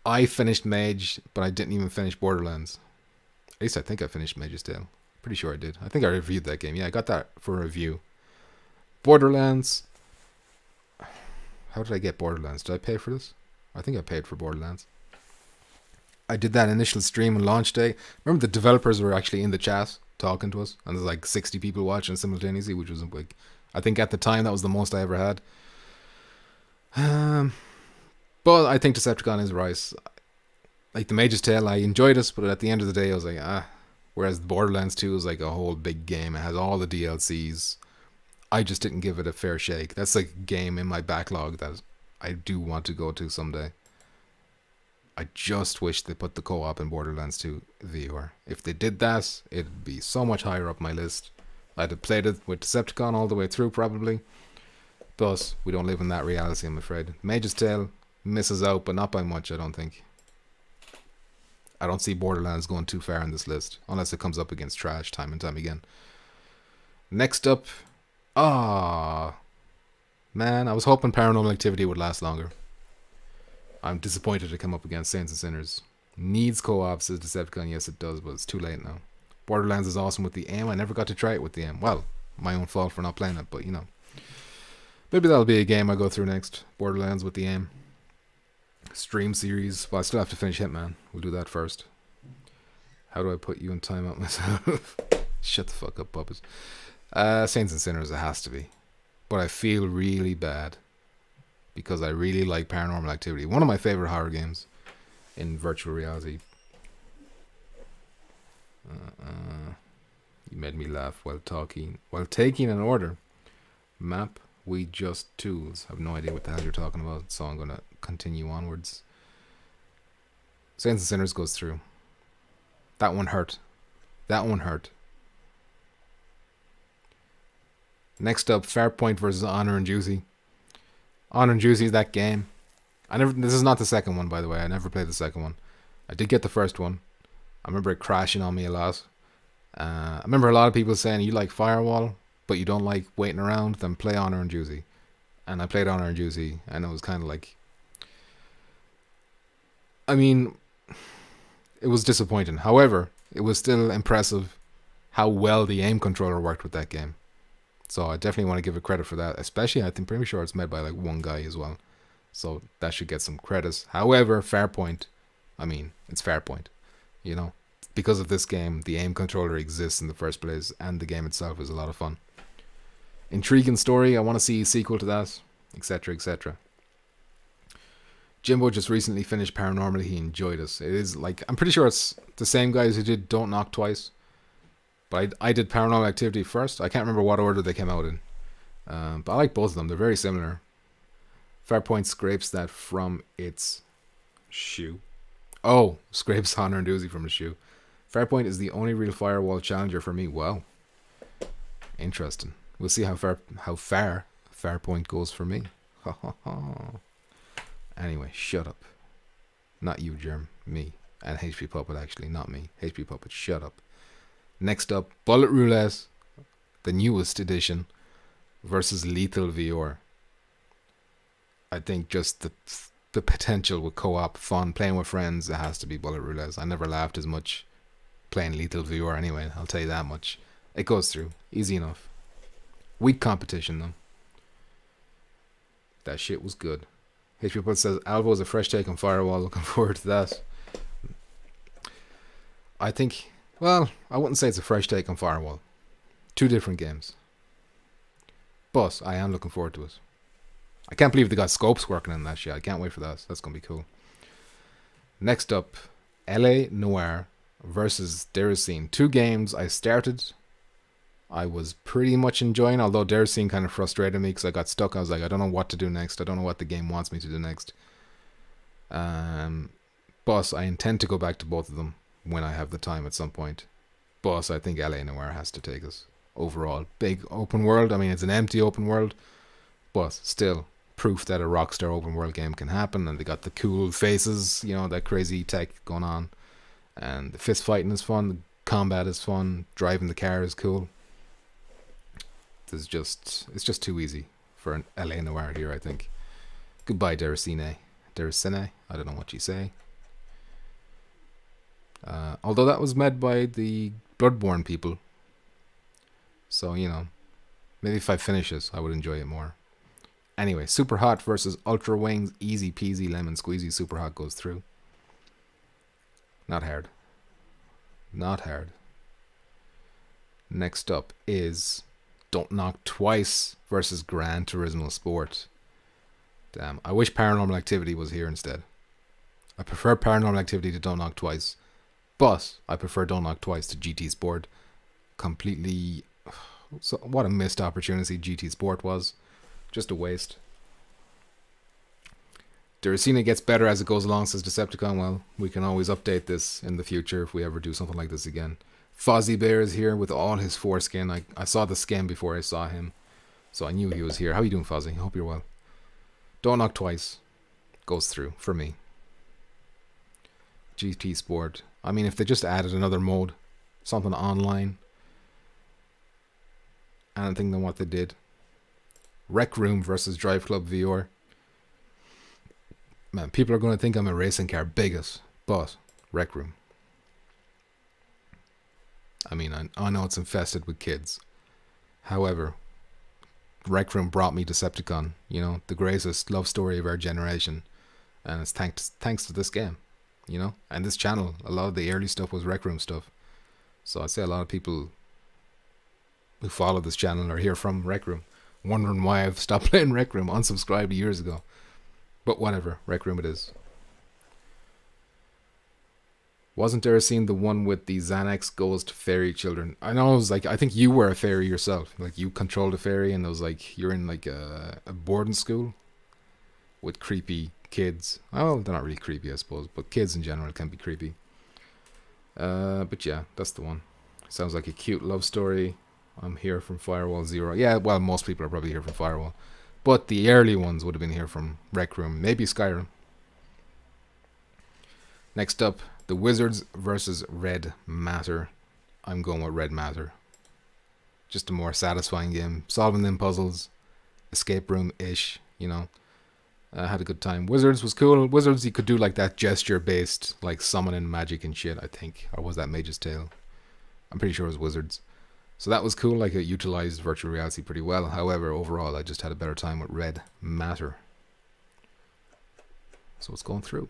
I finished Mage, but I didn't even finish Borderlands. At least I think I finished Mage's Tale. Pretty sure I did. I think I reviewed that game. Yeah, I got that for a review. Borderlands. How did I get Borderlands? Did I pay for this? I think I paid for Borderlands. I did that initial stream on launch day. Remember the developers were actually in the chat talking to us, and there's like 60 people watching simultaneously, which was like, I think at the time that was the most I ever had. But I think Decepticon is right. Like the Mage's Tale, I enjoyed it, but at the end of the day, I was like, Whereas Borderlands 2 is like a whole big game. It has all the DLCs. I just didn't give it a fair shake. That's like a game in my backlog that I do want to go to someday. I just wish they put the co-op in Borderlands 2 VR. If they did that, it'd be so much higher up my list. I'd have played it with Decepticon all the way through probably. But we don't live in that reality, I'm afraid. Mage's Tale misses out, but not by much, I don't think. I don't see Borderlands going too far on this list, unless it comes up against trash time and time again. Next up, man, I was hoping Paranormal Activity would last longer. I'm disappointed to come up against Saints and Sinners. Needs co-op, says Decepticon. Yes, it does, but it's too late now. Borderlands is awesome with the aim. I never got to try it with the aim. Well, my own fault for not playing it, but you know. Maybe that'll be a game I go through next. Borderlands with the aim. Stream series. Well, I still have to finish Hitman. We'll do that first. How do I put you in timeout myself? Shut the fuck up, puppets. Saints and Sinners, it has to be. But I feel really bad because I really like Paranormal Activity. One of my favorite horror games in virtual reality. You made me laugh while taking an order. Map, we just tools. I have no idea what the hell you're talking about, so I'm going to continue onwards. Saints and Sinners goes through. That one hurt. Next up, Farpoint versus Honor and Juicy. Honor and Juicy is that game. This is not the second one, by the way. I never played the second one. I did get the first one. I remember it crashing on me a lot. I remember a lot of people saying, you like Firewall, but you don't like waiting around, then play Honor and Juicy. And I played Honor and Juicy, and it was kind of like... I mean, it was disappointing. However, it was still impressive how well the aim controller worked with that game. So I definitely want to give it credit for that. Especially, I think, pretty sure it's made by like one guy as well. So that should get some credits. However, Farpoint, I mean, it's Farpoint. You know, because of this game, the aim controller exists in the first place, and the game itself is a lot of fun. Intriguing story. I want to see a sequel to that, etc., etc. Jimbo just recently finished Paranormal. He enjoyed it. It is like, I'm pretty sure it's the same guys who did Don't Knock Twice. But I did Paranormal Activity first. I can't remember what order they came out in. But I like both of them. They're very similar. Farpoint scrapes that from its shoe. Oh, scrapes Honor and Doozy from his shoe. Farpoint is the only real Firewall challenger for me. Wow. Interesting. We'll see how far Farpoint goes for me. Ha ha ha. Anyway, shut up. Not you, Germ. Me. And HP Puppet, actually. Not me. HP Puppet, shut up. Next up, Bullet Roulette, the newest edition, versus Lethal VR. I think just the potential with co-op, fun, playing with friends, it has to be Bullet Roulette. I never laughed as much playing Lethal VR anyway, I'll tell you that much. It goes through. Easy enough. Weak competition, though. That shit was good. HP Puppet says, Alvo is a fresh take on Firewall. Looking forward to that. I think, well, I wouldn't say it's a fresh take on Firewall. 2 different games. But I am looking forward to it. I can't believe they got scopes working on that shit. I can't wait for that. That's going to be cool. Next up, LA Noire versus Derecine. 2 games I started. I was pretty much enjoying, although Derecine kind of frustrated me because I got stuck. I was like, I don't know what to do next. I don't know what the game wants me to do next. But I intend to go back to both of them when I have the time at some point. But I think LA Noire has to take us overall. Big open world. I mean, it's an empty open world, but still proof that a Rockstar open world game can happen. And they got the cool faces, you know, that crazy tech going on. And the fist fighting is fun. The combat is fun. Driving the car is cool. It's just too easy for an LA Noire here, I think. Goodbye, Derecine. Derecine? I don't know what you say. Although that was made by the Bloodborne people. So, you know, maybe if I finish it, I would enjoy it more. Anyway, Super Hot versus Ultra Wings. Easy peasy, lemon squeezy. Super Hot goes through. Not hard. Not hard. Next up is Don't Knock Twice versus Gran Turismo Sport. Damn, I wish Paranormal Activity was here instead. I prefer Paranormal Activity to Don't Knock Twice, but I prefer Don't Knock Twice to GT Sport. Completely, so what a missed opportunity GT Sport was. Just a waste. Derecine gets better as it goes along, says Decepticon. Well, we can always update this in the future if we ever do something like this again. Fozzie Bear is here with all his foreskin. I saw the skin before I saw him, so I knew he was here. How you doing, Fozzie? I hope you're well. Don't Knock Twice goes through for me. GT Sport. I mean, if they just added another mode, something online, anything than what they did. Rec Room versus Drive Club VR. Man, people are going to think I'm a racing car bigot, but Rec Room. I mean, I know it's infested with kids. However, Rec Room brought me Decepticon, you know, the greatest love story of our generation. And it's thanks to this game, you know, and this channel. A lot of the early stuff was Rec Room stuff. So I'd say a lot of people who follow this channel are here from Rec Room, wondering why I've stopped playing Rec Room, unsubscribed years ago. But whatever, Rec Room it is. Wasn't Derecine the one with the Xanax Ghost fairy children? I know, it was like, I think you were a fairy yourself. Like, you controlled a fairy, and it was like, you're in like a boarding school with creepy kids. Oh, they're not really creepy, I suppose, but kids in general can be creepy. But yeah, that's the one. Sounds like a cute love story. I'm here from Firewall 0. Yeah, well, most people are probably here from Firewall. But the early ones would have been here from Rec Room. Maybe Skyrim. Next up, the Wizards versus Red Matter. I'm going with Red Matter. Just a more satisfying game. Solving them puzzles. Escape room-ish, you know. I had a good time. Wizards was cool. Wizards, you could do like that gesture-based, like summoning magic and shit, I think. Or was that Mage's Tale? I'm pretty sure it was Wizards. So that was cool. Like, it utilized virtual reality pretty well. However, overall, I just had a better time with Red Matter. So it's going through.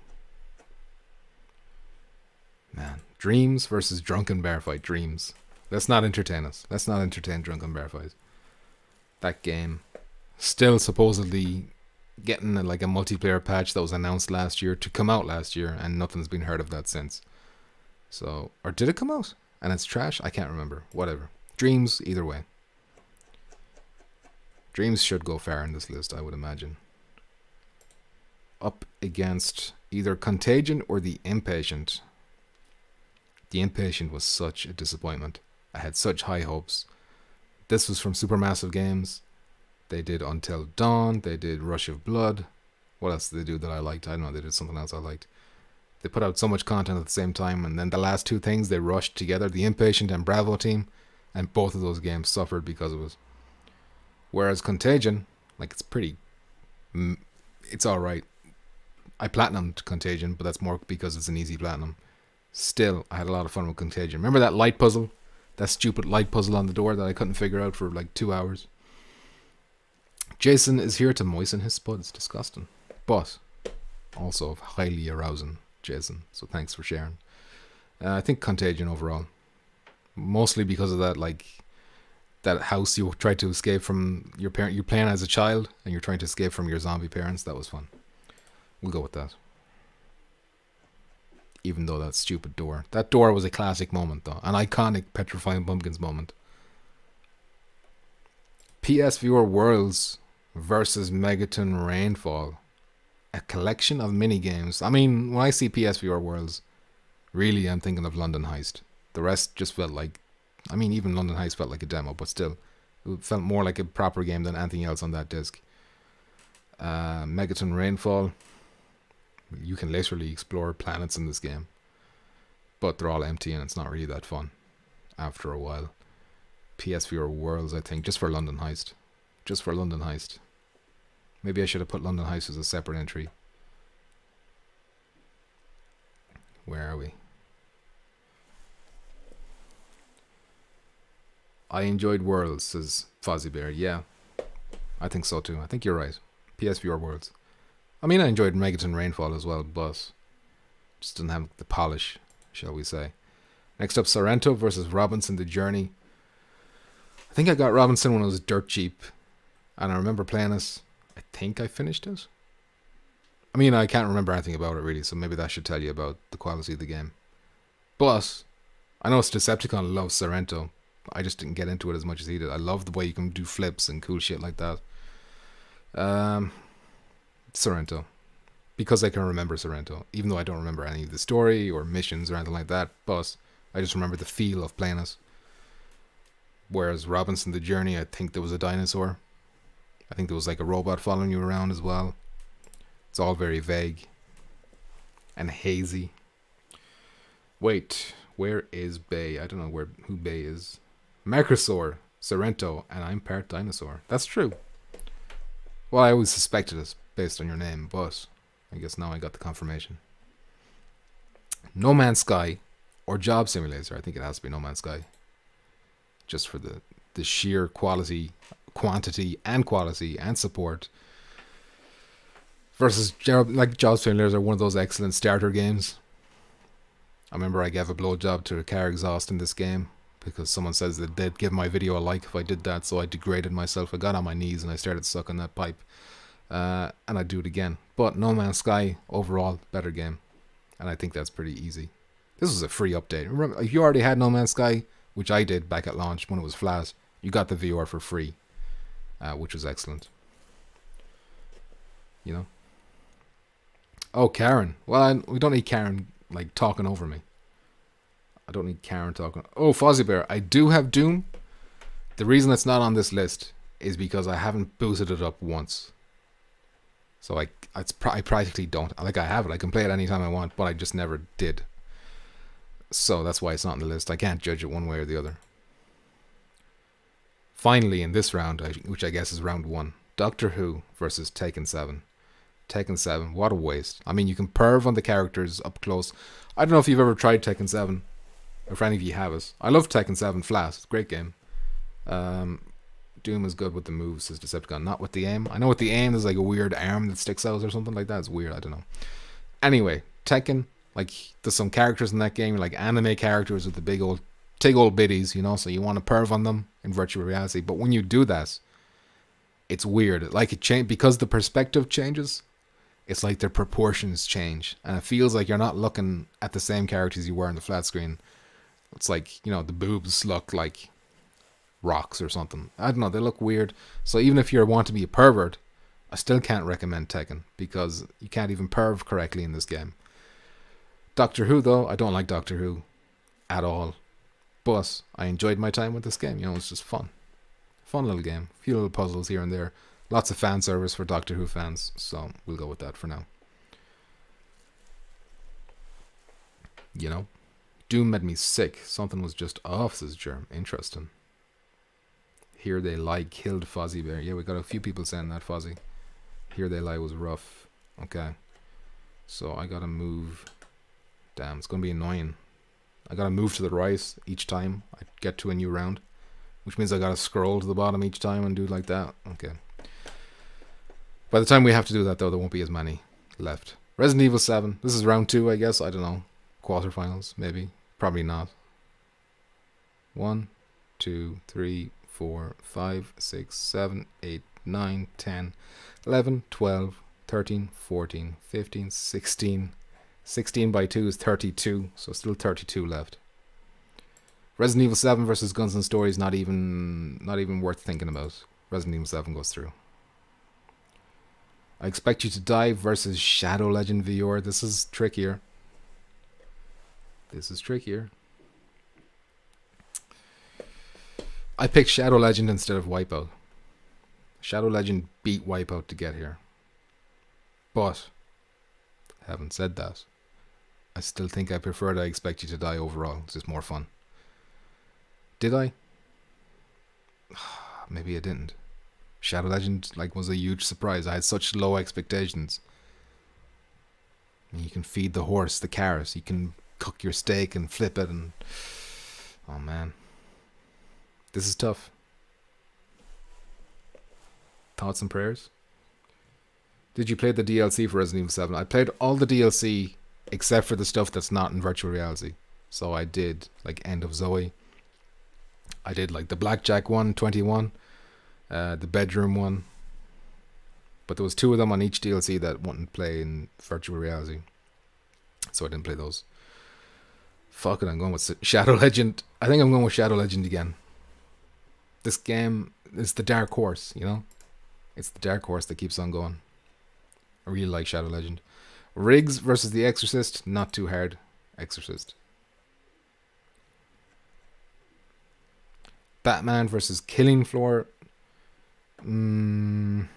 Man, Dreams versus Drunken Bear Fight. Dreams. Let's not entertain us. Let's not entertain Drunken Bear Fight. That game, still supposedly getting like a multiplayer patch that was announced last year to come out last year, and nothing's been heard of that since. So, or did it come out and it's trash? I can't remember. Whatever. Dreams, either way. Dreams should go far in this list, I would imagine. Up against either Contagion or The Impatient. The Impatient was such a disappointment. I had such high hopes. This was from Supermassive Games. They did Until Dawn. They did Rush of Blood. What else did they do that I liked? I don't know. They did something else I liked. They put out so much content at the same time, and then the last two things they rushed together, The Impatient and Bravo Team, and both of those games suffered because of it. Whereas Contagion, like, it's pretty... It's alright. I platinumed Contagion, but that's more because it's an easy platinum. Still, I had a lot of fun with Contagion. Remember that light puzzle? That stupid light puzzle on the door that I couldn't figure out for like 2 hours? Jason is here to moisten his spuds. Disgusting. But also highly arousing, Jason. So thanks for sharing. I think Contagion overall. Mostly because of that, like, that house you tried to escape from your parent. You're playing as a child and you're trying to escape from your zombie parents. That was fun. We'll go with that. Even though that stupid door. That door was a classic moment though. An iconic Petrifying Pumpkins moment. PSVR Worlds versus Megaton Rainfall. A collection of minigames. I mean, when I see PSVR Worlds, really I'm thinking of London Heist. The rest just felt like... I mean, even London Heist felt like a demo, but still. It felt more like a proper game than anything else on that disc. Megaton Rainfall. You can literally explore planets in this game. But they're all empty and it's not really that fun after a while. PSVR Worlds, I think, just for London Heist. Just for London Heist. Maybe I should have put London Heist as a separate entry. Where are we? I enjoyed Worlds, says Fozzie Bear. Yeah, I think so too. I think you're right. PSVR Worlds. I mean, I enjoyed Megaton Rainfall as well, but just didn't have the polish, shall we say. Next up, Sorrento versus Robinson the Journey. I think I got Robinson when it was dirt cheap, and I remember playing this. I think I finished it. I mean, I can't remember anything about it really, so maybe that should tell you about the quality of the game. But I know Decepticon loves Sorrento. I just didn't get into it as much as he did. I love the way you can do flips and cool shit like that. Sorrento. Because I can remember Sorrento. Even though I don't remember any of the story or missions or anything like that. But I just remember the feel of playing it. Whereas Robinson the Journey, I think there was a dinosaur. I think there was like a robot following you around as well. It's all very vague. And hazy. Wait, where is Bay? I don't know who Bay is. Macrosaur, Sorrento, and I'm part dinosaur. That's true. Well, I always suspected it based on your name, but I guess now I got the confirmation. No Man's Sky or Job Simulator. I think it has to be No Man's Sky. Just for the sheer quantity and quality and support. Versus Job Simulators are one of those excellent starter games. I remember I gave a blowjob to a car exhaust in this game because someone says that they'd give my video a like if I did that, so I degraded myself. I got on my knees and I started sucking that pipe. And I'd do it again. But No Man's Sky, overall, better game. And I think that's pretty easy. This was a free update. Remember, if you already had No Man's Sky, which I did back at launch when it was flat, you got the VR for free, which was excellent. You know? Oh, Karen. Well, we don't need Karen like talking over me. I don't need Karen talking. Oh, Fozzie Bear. I do have Doom. The reason it's not on this list is because I haven't booted it up once. So I practically don't. Like, I have it. I can play it anytime I want, but I just never did. So that's why it's not on the list. I can't judge it one way or the other. Finally, in this round, which I guess is round 1, Doctor Who versus Tekken 7. Tekken 7, what a waste. I mean, you can perv on the characters up close. I don't know if you've ever tried Tekken 7, or if any of you have it. I love Tekken 7 flat. It's a great game. Doom is good with the moves, says Decepticon. Not with the aim. I know with the aim, there's like a weird arm that sticks out or something like that. It's weird. I don't know. Anyway, Tekken, like, there's some characters in that game, like anime characters with the big old biddies, you know, so you want to perv on them in virtual reality. But when you do that, It's weird. Like it changed because the perspective changes. It's like their proportions change, and it feels like you're not looking at the same characters you were on the flat screen. It's like, you know, the boobs look like rocks or something. I don't know. They look weird. So even if you want to be a pervert, I still can't recommend Tekken because you can't even perv correctly in this game. Doctor Who, though, I don't like Doctor Who at all. But I enjoyed my time with this game. You know, it's just fun. Fun little game. A few little puzzles here and there. Lots of fan service for Doctor Who fans. So we'll go with that for now. You know? Doom made me sick. Something was just off, says Germ. Interesting. Here They Lie killed Fozzie Bear. Yeah, we got a few people saying that, Fozzie. Here They Lie was rough. Okay. So I gotta move. Damn, it's gonna be annoying. I gotta move to the right each time I get to a new round. Which means I gotta scroll to the bottom each time and do it like that. Okay. By the time we have to do that, though, there won't be as many left. Resident Evil 7. This is round 2, I guess. I don't know. Quarterfinals, maybe. Probably not. 1, 2, 3, 4, 5, 6, 7, 8, 9, 10, 11, 12, 13, 14, 15, 16. 16 by 2 is 32, so still 32 left. Resident Evil 7 versus Guns and Stories, not even worth thinking about. Resident Evil 7 goes through. I Expect You to Die versus Shadow Legend VR. This is trickier. I picked Shadow Legend instead of Wipeout. Shadow Legend beat Wipeout to get here. But, having said that, I still think I preferred I Expect You to Die overall. It's just more fun. Did I? Maybe I didn't. Shadow Legend was a huge surprise. I had such low expectations. You can feed the horse the carrot. You can cook your steak and flip it, and oh man, this is tough. Thoughts and prayers? Did you play the DLC for Resident Evil 7? I played all the DLC except for the stuff that's not in virtual reality. So I did End of Zoe. I did the Blackjack one, 21, the bedroom one. But there was 2 of them on each DLC that wouldn't play in virtual reality. So I didn't play those. Fuck it, I'm going with Shadow Legend. I think I'm going with Shadow Legend again. This game is the dark horse, you know? It's the dark horse that keeps on going. I really like Shadow Legend. Riggs versus the Exorcist, not too hard. Exorcist. Batman versus Killing Floor. Man.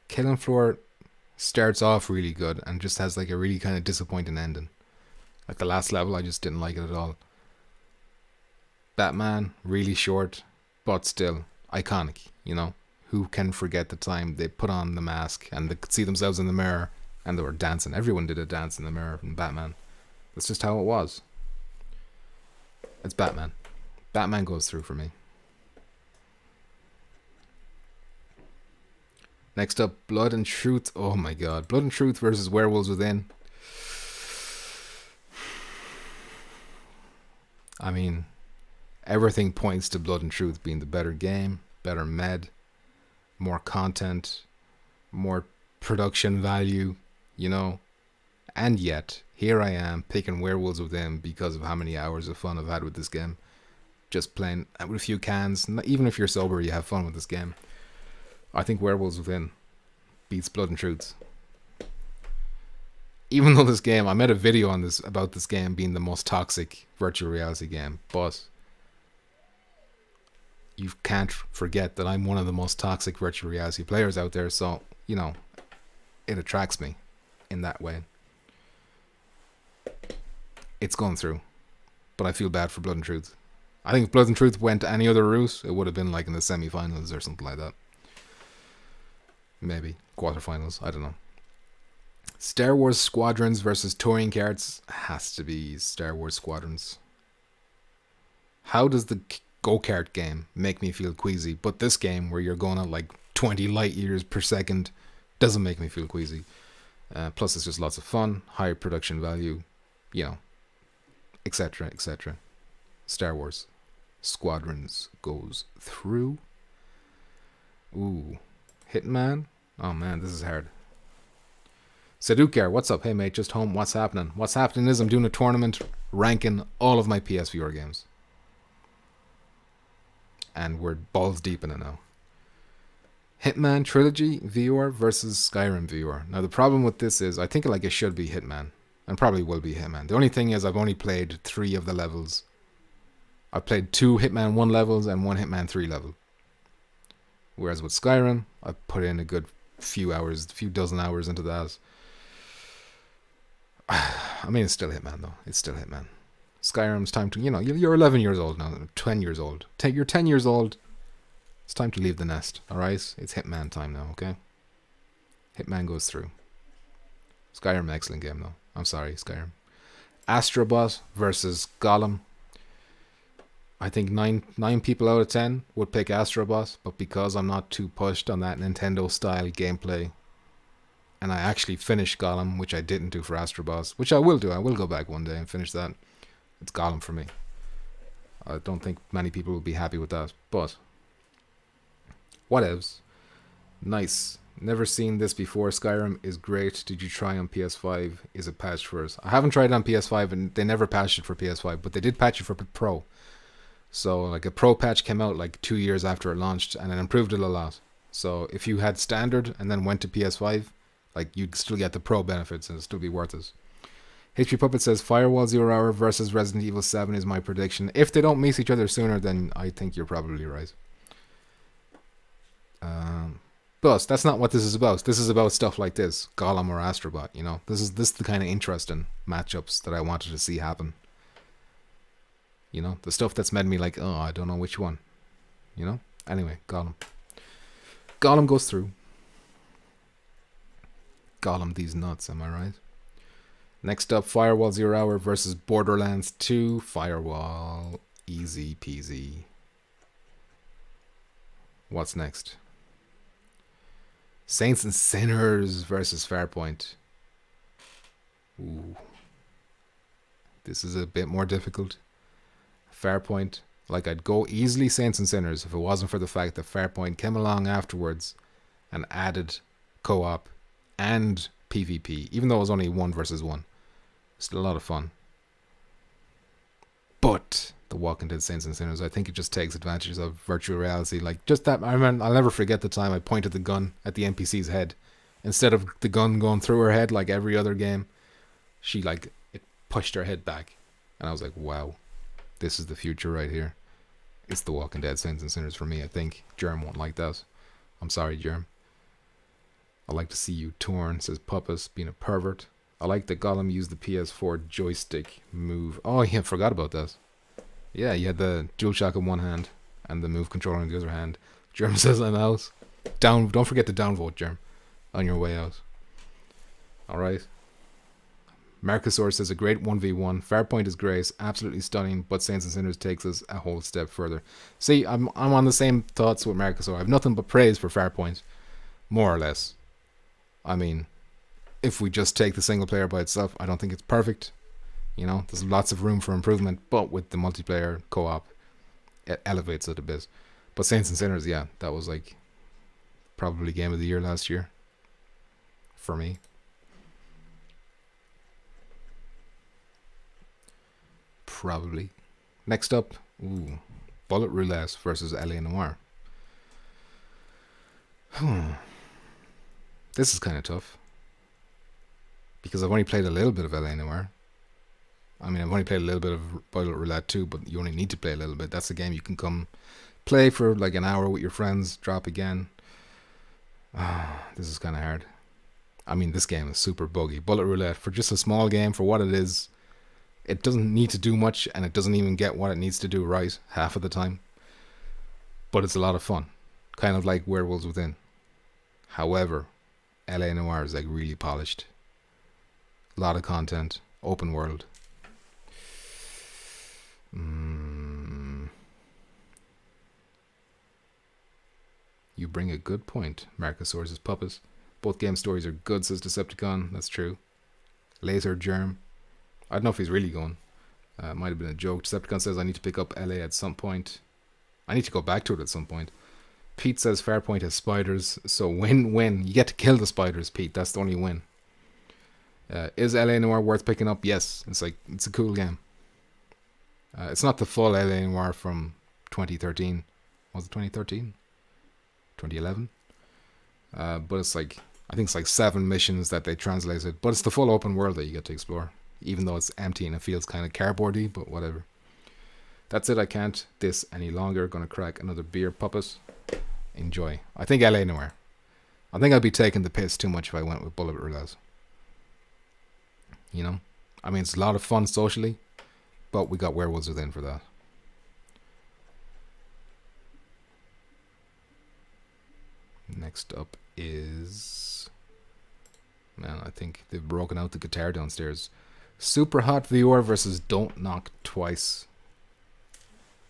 Killing Floor starts off really good and just has a really kind of disappointing ending. The last level, I just didn't like it at all. Batman, really short, but still iconic, you know? Who can forget the time they put on the mask and they could see themselves in the mirror and they were dancing. Everyone did a dance in the mirror in Batman. That's just how it was. It's Batman. Batman goes through for me. Next up, Blood and Truth. Oh my god. Blood and Truth versus Werewolves Within. I mean, everything points to Blood and Truth being the better game, better med, more content, more production value, you know. And yet, here I am picking Werewolves Within because of how many hours of fun I've had with this game. Just playing with a few cans. Even if you're sober, you have fun with this game. I think Werewolves Within beats Blood and Truth. Even though this game, I made a video on this about this game being the most toxic virtual reality game, but you can't forget that I'm one of the most toxic virtual reality players out there, so, you know, it attracts me in that way. It's going through, but I feel bad for Blood and Truth. I think if Blood and Truth went any other route, it would have been in the semi-finals or something like that. Maybe quarterfinals, I don't know. Star Wars Squadrons versus touring carts. Has to be Star Wars Squadrons. How does the go-kart game make me feel queasy, but this game where you're going at 20 light years per second doesn't make me feel queasy? Plus it's just lots of fun, high production value, you know, etc, etc. Star Wars Squadrons goes through. Ooh. Hitman. Oh man, this is hard. Sadukar, what's up? Hey mate, just home. What's happening? What's happening is I'm doing a tournament ranking all of my PSVR games. And we're balls deep in it now. Hitman Trilogy VR versus Skyrim VR. Now the problem with this is I think like it should be Hitman. And probably will be Hitman. The only thing is I've only played 3 of the levels. I've played 2 Hitman 1 levels and 1 Hitman 3 level. Whereas with Skyrim, I put in a good few dozen hours into that. I mean, it's still Hitman though. It's still Hitman. Skyrim's time to, you're 11 years old now, 10 years old. You're 10 years old. It's time to leave the nest, alright? It's Hitman time now, okay? Hitman goes through. Skyrim, excellent game though. I'm sorry, Skyrim. Astrobot versus Gollum. I think 9 people out of 10 would pick Astrobot, but because I'm not too pushed on that Nintendo style gameplay, and I actually finished Gollum, which I didn't do for Astrobot, which I will do. I will go back one day and finish that. It's Gollum for me. I don't think many people will be happy with that, but whatevs. Nice. Never seen this before. Skyrim is great. Did you try on PS5? Is it patched for us? I haven't tried it on PS5, and they never patched it for PS5, but they did patch it for Pro. So like a Pro patch came out like 2 years after it launched, and it improved it a lot. So if you had standard and then went to PS5, like you'd still get the Pro benefits and it'd still be worth it. HP Puppet says Firewall 0 Hour versus Resident Evil 7 is my prediction. If they don't meet each other sooner, then I think you're probably right. But that's not what this is about. This is about stuff like this, Gollum or Astrobot. This is the kind of interesting matchups that I wanted to see happen. The stuff that's made me like, oh, I don't know which one. Anyway, Gollum. Gollum goes through. Gollum these nuts, am I right? Next up, Firewall 0 Hour versus Borderlands 2. Firewall, easy peasy. What's next? Saints and Sinners versus Farpoint. Ooh. This is a bit more difficult. Farpoint, like I'd go easily Saints and Sinners if it wasn't for the fact that Farpoint came along afterwards and added co-op and PvP, even though it was only 1 versus 1. Still a lot of fun. But The Walking Dead Saints and Sinners, I think it just takes advantage of virtual reality. Like just that, I remember, I'll never forget the time I pointed the gun at the NPC's head. Instead of the gun going through her head like every other game, it pushed her head back. And I was like, wow, this is the future right here. It's The Walking Dead Saints and Sinners for me, I think. Germ won't like that. I'm sorry, Germ. I like to see you torn, says Puppus, being a pervert. I like that Gollum used the PS4 joystick move. Oh, yeah, forgot about that. Yeah, you had the DualShock in one hand and the move controller in the other hand. Germ says I'm out. Don't forget to downvote, Germ, on your way out. Alright. Marcusaur says a great 1v1. Farpoint is great, absolutely stunning, but Saints and Sinners takes us a whole step further. See, I'm on the same thoughts with Marcusaur. I have nothing but praise for Farpoint, more or less. I mean, if we just take the single player by itself, I don't think it's perfect. There's lots of room for improvement, but with the multiplayer co-op, it elevates it a bit. But Saints and Sinners, yeah, that was like probably game of the year last year for me. Probably. Next up, Bullet Roulette versus LA Noire. This is kind of tough. Because I've only played a little bit of LA Noire. I mean, I've only played a little bit of Bullet Roulette too, but you only need to play a little bit. That's a game you can come play for like an hour with your friends, drop again. This is kind of hard. I mean, this game is super buggy. Bullet Roulette, for just a small game, for what it is, it doesn't need to do much, and it doesn't even get what it needs to do right half of the time. But it's a lot of fun. Kind of like Werewolves Within. However, LA Noire is like really polished. A lot of content. Open world. You bring a good point, Marcusaur's Puppets. Both game stories are good, says Decepticon. That's true. Laser Germ. I don't know if he's really going. Might have been a joke. Decepticon says I need to pick up LA at some point. I need to go back to it at some point. Pete says Farpoint has spiders, so win-win. You get to kill the spiders, Pete. That's the only win. Is LA Noire worth picking up? Yes. It's a cool game. It's not the full LA Noire from 2013. Was it 2013? 2011? But it's like, I think it's like 7 missions that they translated. But it's the full open world that you get to explore. Even though it's empty and it feels kind of cardboardy, but whatever. That's it, I can't this any longer. Gonna crack another beer, puppet. Enjoy. I think LA Noire. I think I'd be taking the piss too much if I went with Bullet Roulette. You know? I mean, it's a lot of fun socially, but we got Werewolves within for that. Next up is... Man, I think they've broken out the guitar downstairs. Super Hot VR versus Don't Knock Twice.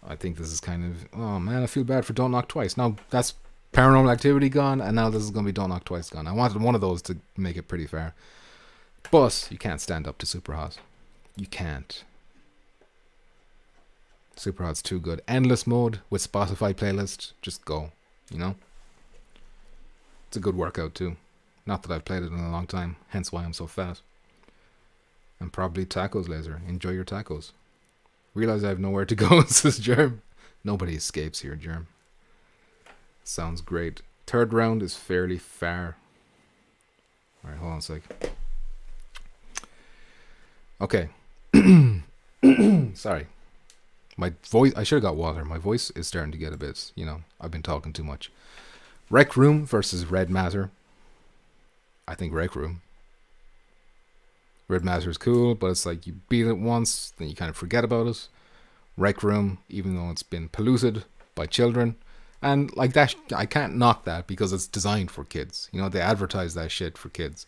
I think this is kind of... Oh man, I feel bad for Don't Knock Twice. Now, that's Paranormal Activity gone, and now this is going to be Don't Knock Twice gone. I wanted one of those to make it pretty fair. But you can't stand up to Super Hot. You can't. Super Hot's too good. Endless mode with Spotify playlist. Just go. You know? It's a good workout too. Not that I've played it in a long time. Hence why I'm so fat. And probably tacos, Laser. Enjoy your tacos. Realize I have nowhere to go, says Germ. Nobody escapes here, Germ. Sounds great. Third round is fairly far. Alright, hold on a sec. Okay. Sorry. My voice, I should have got water. My voice is starting to get a bit, I've been talking too much. Rec Room versus Red Matter. I think Rec Room. Red Matter is cool, but it's like you beat it once, then you kind of forget about it. Rec Room, even though it's been polluted by children. And like that, I can't knock that because it's designed for kids. They advertise that shit for kids.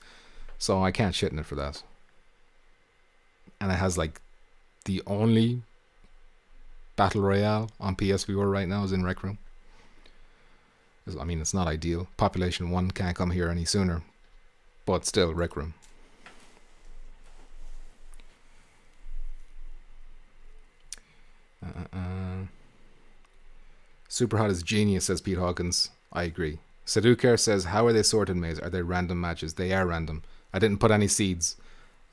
So I can't shit in it for that. And it has like the only Battle Royale on PSVR right now is in Rec Room. I mean, it's not ideal. Population 1 can't come here any sooner. But still, Rec Room. Super Hot is genius, says Pete Hawkins. I agree. Sadukar says, how are they sorted, Maze? Are they random matches? They are random. I didn't put any seeds.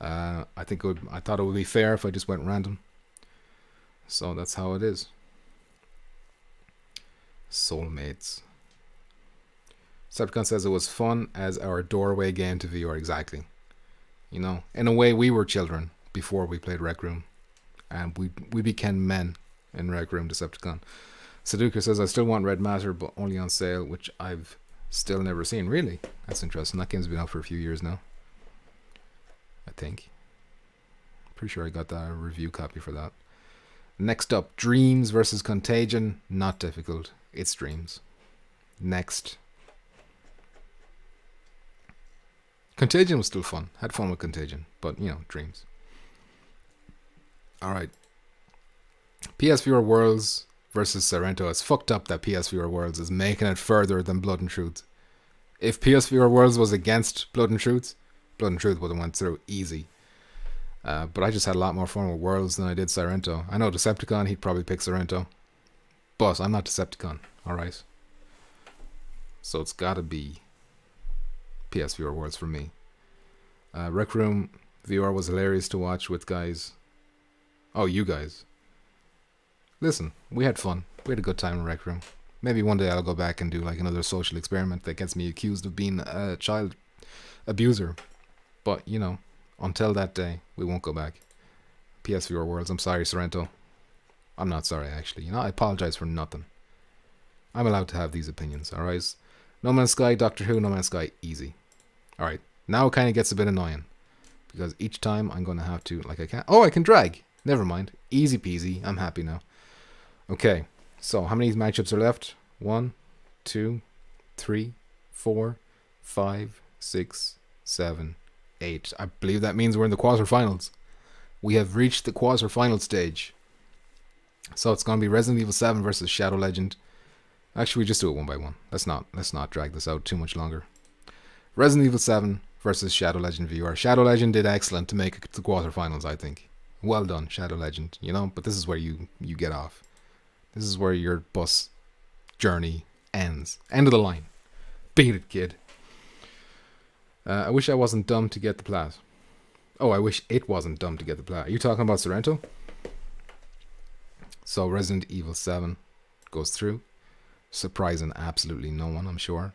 I thought it would be fair if I just went random. So that's how it is. Soulmates. Decepticon says it was fun as our doorway game to VR. Exactly. In a way we were children before we played Rec Room. And we became men in Rec Room, Decepticon. Saduka says, I still want Red Matter, but only on sale, which I've still never seen. Really? That's interesting. That game's been out for a few years now. I think. Pretty sure I got that review copy for that. Next up, Dreams versus Contagion. Not difficult. It's Dreams. Next. Contagion was still fun. Had fun with Contagion. But, Dreams. Alright. PSVR Worlds versus Sorrento. It's fucked up that PSVR Worlds is making it further than Blood and Truth. If PSVR Worlds was against Blood and Truth would have went through easy. But I just had a lot more fun with Worlds than I did Sorrento. I know Decepticon, he'd probably pick Sorrento. But I'm not Decepticon, alright? So it's gotta be PSVR Worlds for me. Rec Room VR was hilarious to watch with guys. Oh, you guys. Listen, we had fun. We had a good time in Rec Room. Maybe one day I'll go back and do like another social experiment that gets me accused of being a child abuser. But, until that day, we won't go back. PSVR Worlds, I'm sorry, Sorrento. I'm not sorry, actually. I apologize for nothing. I'm allowed to have these opinions, alright? No Man's Sky, Doctor Who, No Man's Sky, easy. Alright, now it kind of gets a bit annoying. Because each time I'm going to have to, I can drag. Never mind. Easy peasy. I'm happy now. Okay, so how many matchups are left? 1, 2, 3, 4, 5, 6, 7, 8. I believe that means we're in the quarterfinals. We have reached the quarterfinal stage. So it's going to be Resident Evil 7 versus Shadow Legend. Actually, we just do it one by one. Let's not drag this out too much longer. Resident Evil 7 versus Shadow Legend VR. Shadow Legend did excellent to make it to the quarterfinals, I think. Well done, Shadow Legend, you know? But this is where you get off. This is where your bus journey ends. End of the line. Beat it, kid. I wish I wasn't dumb to get the plat. Oh, I wish it wasn't dumb to get the plat. Are you talking about Sorrento? So Resident Evil 7 goes through. Surprising absolutely no one, I'm sure.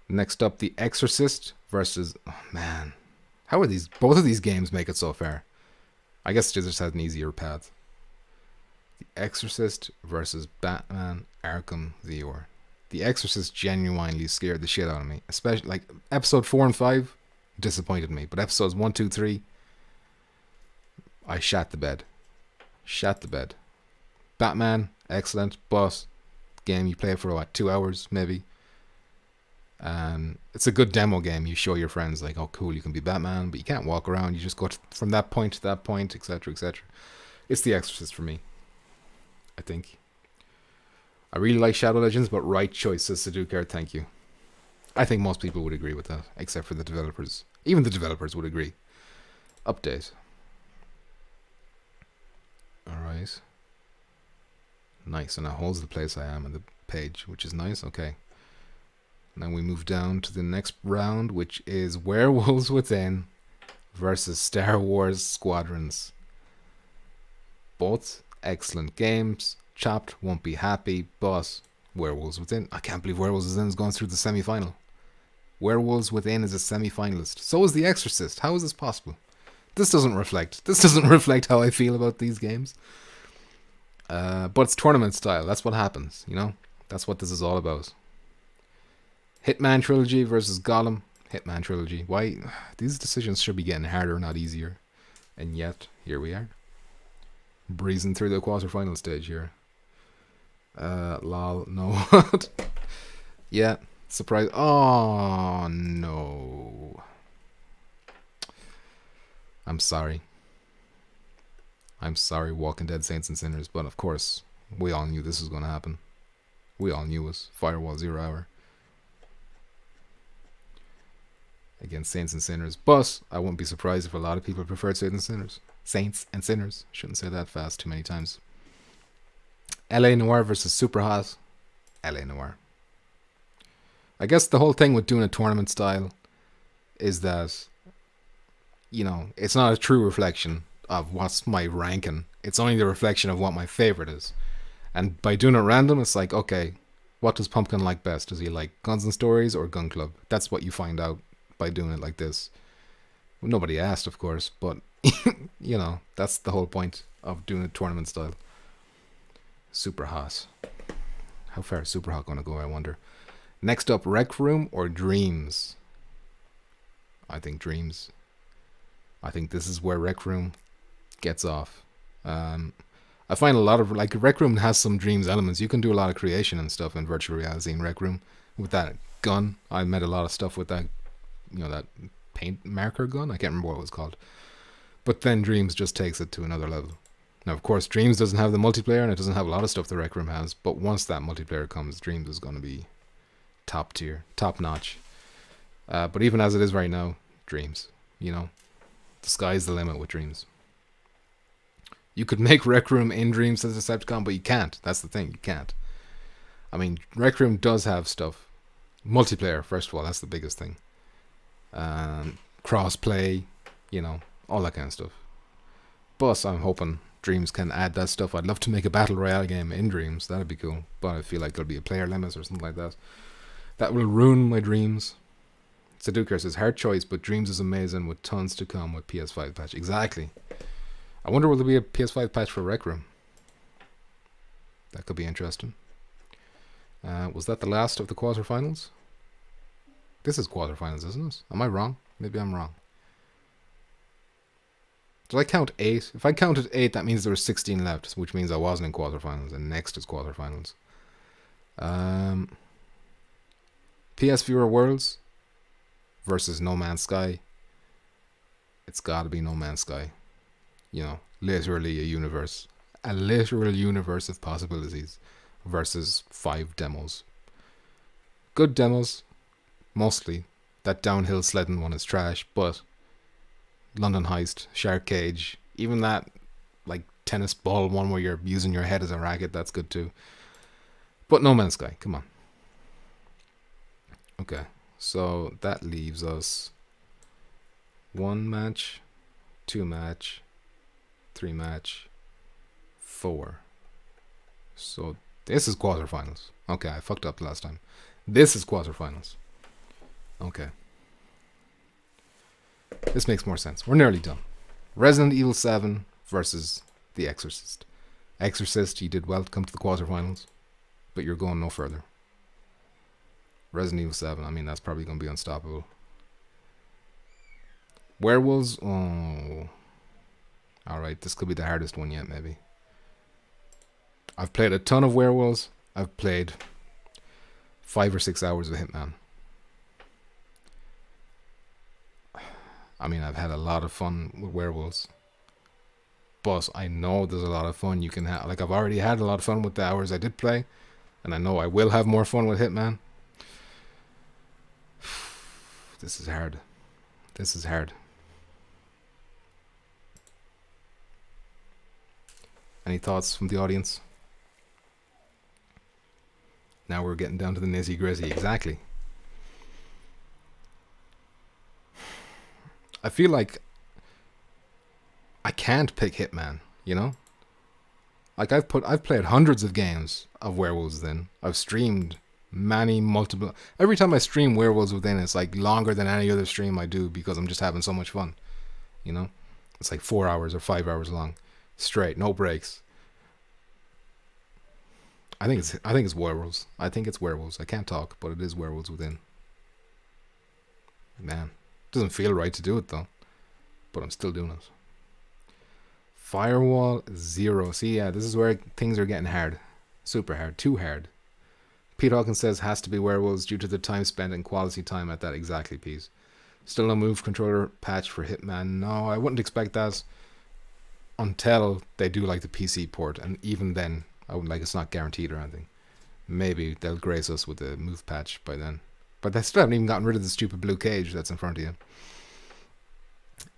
Next up, The Exorcist versus... Oh, man. How are these... Both of these games make it so far. I guess it just has an easier path. The Exorcist versus Batman Arkham VR. The Exorcist genuinely scared the shit out of me. Especially, like, episode 4 and 5 disappointed me. But episodes 1, 2, 3, I shat the bed. Shat the bed. Batman, excellent. But, game you play for, what, 2 hours, maybe? It's a good demo game. You show your friends, like, oh, cool, you can be Batman. But you can't walk around. You just go from that point to that point, etc., etc. It's The Exorcist for me, I think. I really like Shadow Legends, but right choice, says Sadukar, thank you. I think most people would agree with that, except for the developers. Even the developers would agree. Update. Alright. Nice, and it holds the place I am on the page, which is nice, okay. Now we move down to the next round, which is Werewolves Within versus Star Wars Squadrons. Both excellent games. Chopped won't be happy, but Werewolves Within. I can't believe Werewolves Within is going through the semi-final. Werewolves Within is a semi-finalist. So is The Exorcist. How is this possible? This doesn't reflect how I feel about these games. But it's tournament style. That's what happens, you know? That's what this is all about. Hitman Trilogy versus Gollum. Hitman Trilogy. Why? These decisions should be getting harder, not easier. And yet, here we are. Breezing through the quarterfinal stage here. Lol, no. Yeah, surprise. Oh, no. I'm sorry. I'm sorry, Walking Dead Saints and Sinners, but of course, we all knew this was going to happen. We all knew it was Firewall 0 Hour against Saints and Sinners, but I wouldn't be surprised if a lot of people preferred Saints and Sinners. Saints and Sinners. Shouldn't say that fast too many times. LA Noire versus Super Hot. LA Noire. I guess the whole thing with doing a tournament style is that, you know, it's not a true reflection of what's my ranking. It's only the reflection of what my favorite is. And by doing it random, it's like, okay, what does Pumpkin like best? Does he like Guns and Stories or Gun Club? That's what you find out by doing it like this. Well, nobody asked, of course, but you know, that's the whole point of doing a tournament style. Super Hot. How far is Super Hot going to go, I wonder? Next up, Rec Room or Dreams? I think Dreams. I think this is where Rec Room gets off. I find a lot of, like, Rec Room has some Dreams elements. You can do a lot of creation and stuff in virtual reality in Rec Room. With that gun, I met a lot of stuff with that, you know, that paint marker gun. I can't remember what it was called. But then Dreams just takes it to another level. Now, of course, Dreams doesn't have the multiplayer, and it doesn't have a lot of stuff the Rec Room has. But once that multiplayer comes, Dreams is going to be top tier, top notch. But even as it is right now, Dreams, you know, the sky's the limit with Dreams. You could make Rec Room in Dreams as a Decepticon, but you can't. That's the thing, you can't. I mean, Rec Room does have stuff. Multiplayer, first of all, that's the biggest thing. Cross-play, you know, all that kind of stuff. But I'm hoping Dreams can add that stuff. I'd love to make a Battle Royale game in Dreams. That'd be cool. But I feel like there'll be a player limit or something like that. That will ruin my dreams. Sadukar says, hard choice, but Dreams is amazing with tons to come with PS5 patch. Exactly. I wonder will there be a PS5 patch for Rec Room? That could be interesting. Was that the last of the quarterfinals? This is quarterfinals, isn't it? Am I wrong? Maybe I'm wrong. Did I count 8? If I counted 8, that means there were 16 left, which means I wasn't in quarterfinals, and next is quarterfinals. PSVR Worlds versus No Man's Sky. It's gotta be No Man's Sky. You know, literally a universe. A literal universe of possibilities versus 5 demos. Good demos, mostly. That downhill sledding one is trash, but London Heist, Shark Cage, Even that, like, tennis ball one where you're using your head as a racket, that's good too. But No Man's Sky, come on. Okay, so that leaves us 1 match, 2 match, 3 match, 4. So this is quarterfinals. Okay, I fucked up last time. This is quarterfinals. Okay. This makes more sense. We're nearly done. Resident Evil 7 versus The Exorcist. Exorcist, you did well to come to the quarterfinals, but you're going no further. Resident Evil 7, I mean, that's probably going to be unstoppable. Werewolves, oh. Alright, this could be the hardest one yet, maybe. I've played a ton of Werewolves. I've played 5 or 6 hours of Hitman. I mean, I've had a lot of fun with Werewolves. But I know there's a lot of fun you can have. Like, I've already had a lot of fun with the hours I did play. And I know I will have more fun with Hitman. This is hard. This is hard. Any thoughts from the audience? Now we're getting down to the nitty gritty. Exactly. I feel like I can't pick Hitman, you know? Like I've played hundreds of games of Werewolves Within. I've streamed multiple. Every time I stream Werewolves Within, it's like longer than any other stream I do because I'm just having so much fun. You know? It's like 4 hours or 5 hours long. Straight, no breaks. I think it's Werewolves. I think it's Werewolves. I can't talk, but it is Werewolves Within. Man. Doesn't feel right to do it though. But I'm still doing it. Firewall 0. See, yeah, this is where things are getting hard. Super hard. Too hard. Pete Hawkins says has to be Werewolves due to the time spent and quality time at that exactly piece. Still no move controller patch for Hitman. No, I wouldn't expect that until they do like the PC port, and even then, I wouldn't, like, it's not guaranteed or anything. Maybe they'll grace us with a move patch by then. But they still haven't even gotten rid of the stupid blue cage that's in front of you.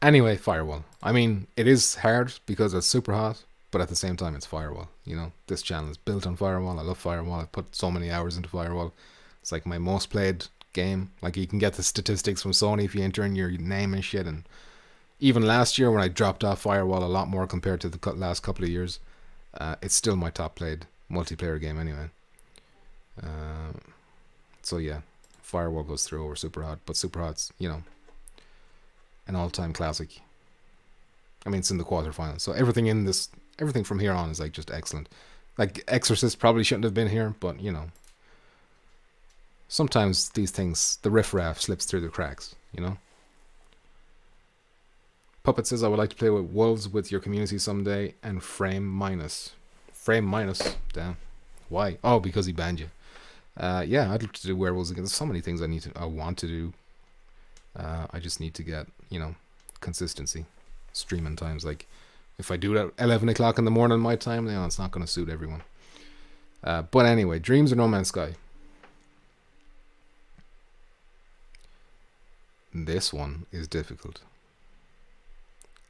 Anyway, Firewall. I mean, it is hard because it's super hot, but at the same time, it's Firewall. You know, this channel is built on Firewall. I love Firewall. I've put so many hours into Firewall. It's like my most played game. Like, you can get the statistics from Sony if you enter in your name and shit. And even last year when I dropped off Firewall a lot more compared to the last couple of years, it's still my top played multiplayer game anyway. So yeah, Firewall goes through over Super Hot, but Super Hot's, you know, an all-time classic. I mean, it's in the quarterfinals, so everything from here on is like just excellent. Like Exorcist probably shouldn't have been here, but you know, sometimes these things, the riffraff slips through the cracks, you know. Puppet says, I would like to play with Wolves with your community someday, and Frame Minus. Frame Minus, damn. Why? Oh, because he banned you. Yeah, I'd love to do Werewolves again. There's so many things I want to do. I just need to get, you know, consistency. Streaming times. Like, if I do it at 11 o'clock in the morning my time, you know, it's not going to suit everyone. But anyway, Dreams or No Man's Sky? This one is difficult.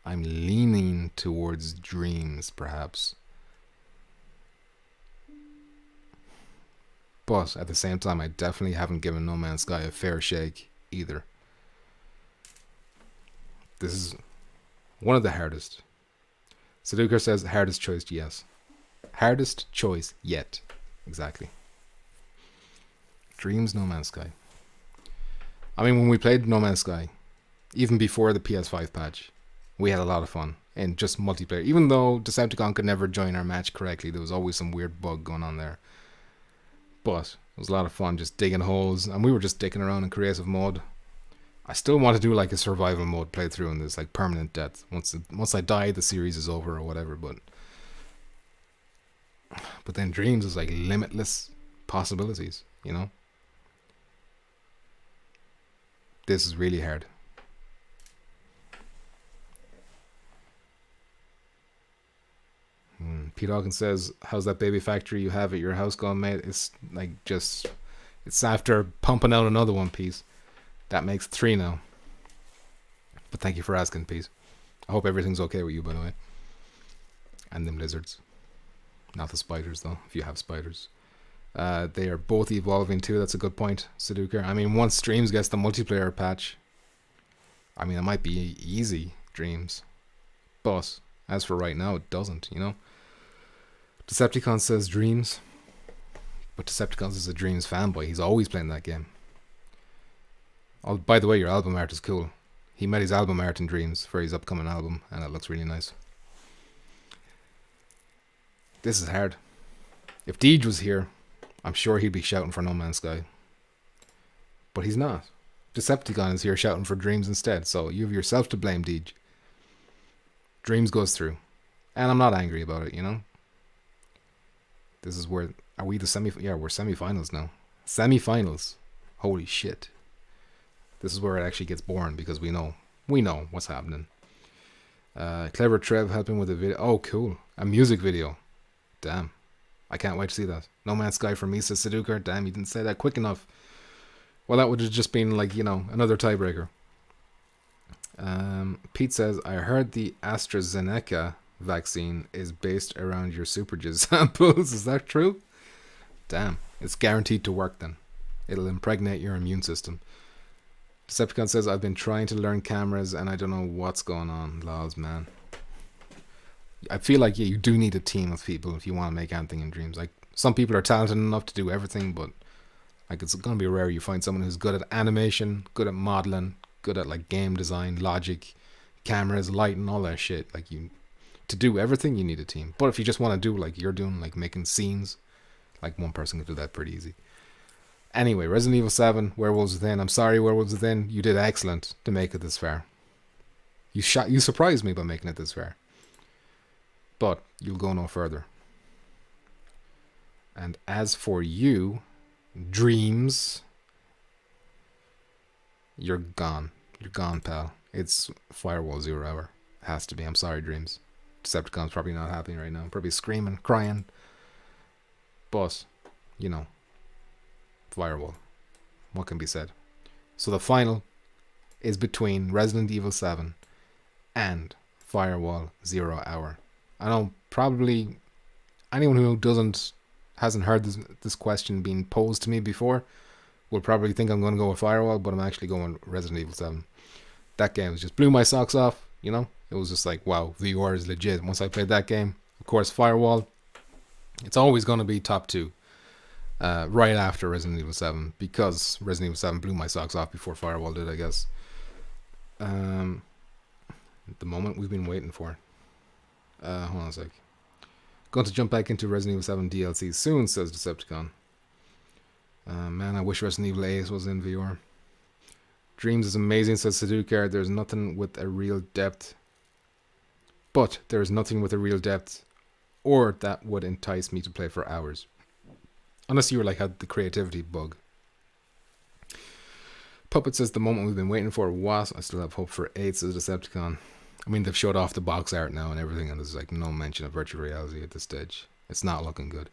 I'm leaning towards Dreams, perhaps. But at the same time, I definitely haven't given No Man's Sky a fair shake either. This is one of the hardest. Sadukar says, hardest choice, yes. Hardest choice yet. Exactly. Dreams, No Man's Sky. I mean, when we played No Man's Sky, even before the PS5 patch, we had a lot of fun in just multiplayer. Even though Decepticon could never join our match correctly, there was always some weird bug going on there. But it was a lot of fun just digging holes, and we were just dicking around in creative mode. I still want to do like a survival mode playthrough in this, like permanent death. Once I die, the series is over or whatever. But then Dreams is like limitless possibilities, you know. This is really hard. Pete Hawkins says, how's that baby factory you have at your house going, mate? It's like just, it's after pumping out another one piece. That makes 3 now. But thank you for asking, Pete. I hope everything's okay with you, by the way. And them lizards. Not the spiders, though, if you have spiders. They are both evolving, too. That's a good point, Sudoku. I mean, once Dreams gets the multiplayer patch, I mean, it might be easy, Dreams. But, as for right now, it doesn't, you know? Decepticon says Dreams. But Decepticon is a Dreams fanboy. He's always playing that game. Oh, by the way, your album art is cool. He made his album art in Dreams for his upcoming album, and it looks really nice. This is hard. If Deej was here, I'm sure he'd be shouting for No Man's Sky. But he's not. Decepticon is here shouting for Dreams instead, so you have yourself to blame, Deej. Dreams goes through. And I'm not angry about it, you know? This is where... Are we the yeah, we're semi-finals now. Semi-finals. Holy shit. This is where it actually gets boring, because we know what's happening. Clever Trev helping with a video. Oh, cool. A music video. Damn. I can't wait to see that. No Man's Sky for me, says Sudoku. Damn, you didn't say that quick enough. Well, that would have just been like, you know, another tiebreaker. Pete says, I heard the AstraZeneca vaccine is based around your super jizz samples. Is that true? Damn. It's guaranteed to work then. It'll impregnate your immune system. Decepticon says, I've been trying to learn cameras and I don't know what's going on. Lols, man. I feel like, yeah, you do need a team of people if you want to make anything in Dreams. Like, some people are talented enough to do everything, but like, it's going to be rare you find someone who's good at animation, good at modeling, good at like game design, logic, cameras, lighting, all that shit. Like, you, to do everything, you need a team. But if you just want to do like you're doing, like making scenes, like one person can do that pretty easy. Anyway, Resident Evil 7, Werewolves Within. I'm sorry, Werewolves Within. You did excellent to make it this far. You surprised me by making it this far. But you'll go no further. And as for you, Dreams, you're gone. You're gone, pal. It's Firewall 0 hour. It has to be. I'm sorry, Dreams. Decepticon's probably not happy right now. Probably screaming, crying. But, you know, Firewall. What can be said? So the final is between Resident Evil 7 and Firewall 0 hour. I know probably anyone who hasn't heard this question being posed to me before will probably think I'm going to go with Firewall, but I'm actually going Resident Evil 7. That game just blew my socks off, you know? It was just like, wow, VR is legit. Once I played that game, of course, Firewall, it's always going to be top 2. Right after Resident Evil 7, because Resident Evil 7 blew my socks off before Firewall did, I guess. The moment we've been waiting for. Hold on a sec. Going to jump back into Resident Evil 7 DLC soon, says Decepticon. Man, I wish Resident Evil 8 was in VR. Dreams is amazing, says Sudoku. There's nothing with a real depth. But there's nothing with a real depth, or that would entice me to play for hours. Unless you were like had the creativity bug. Puppet says the moment we've been waiting for was. I still have hope for 8, says Decepticon. I mean, they've showed off the box art now and everything, and there's like no mention of virtual reality at this stage. It's not looking good.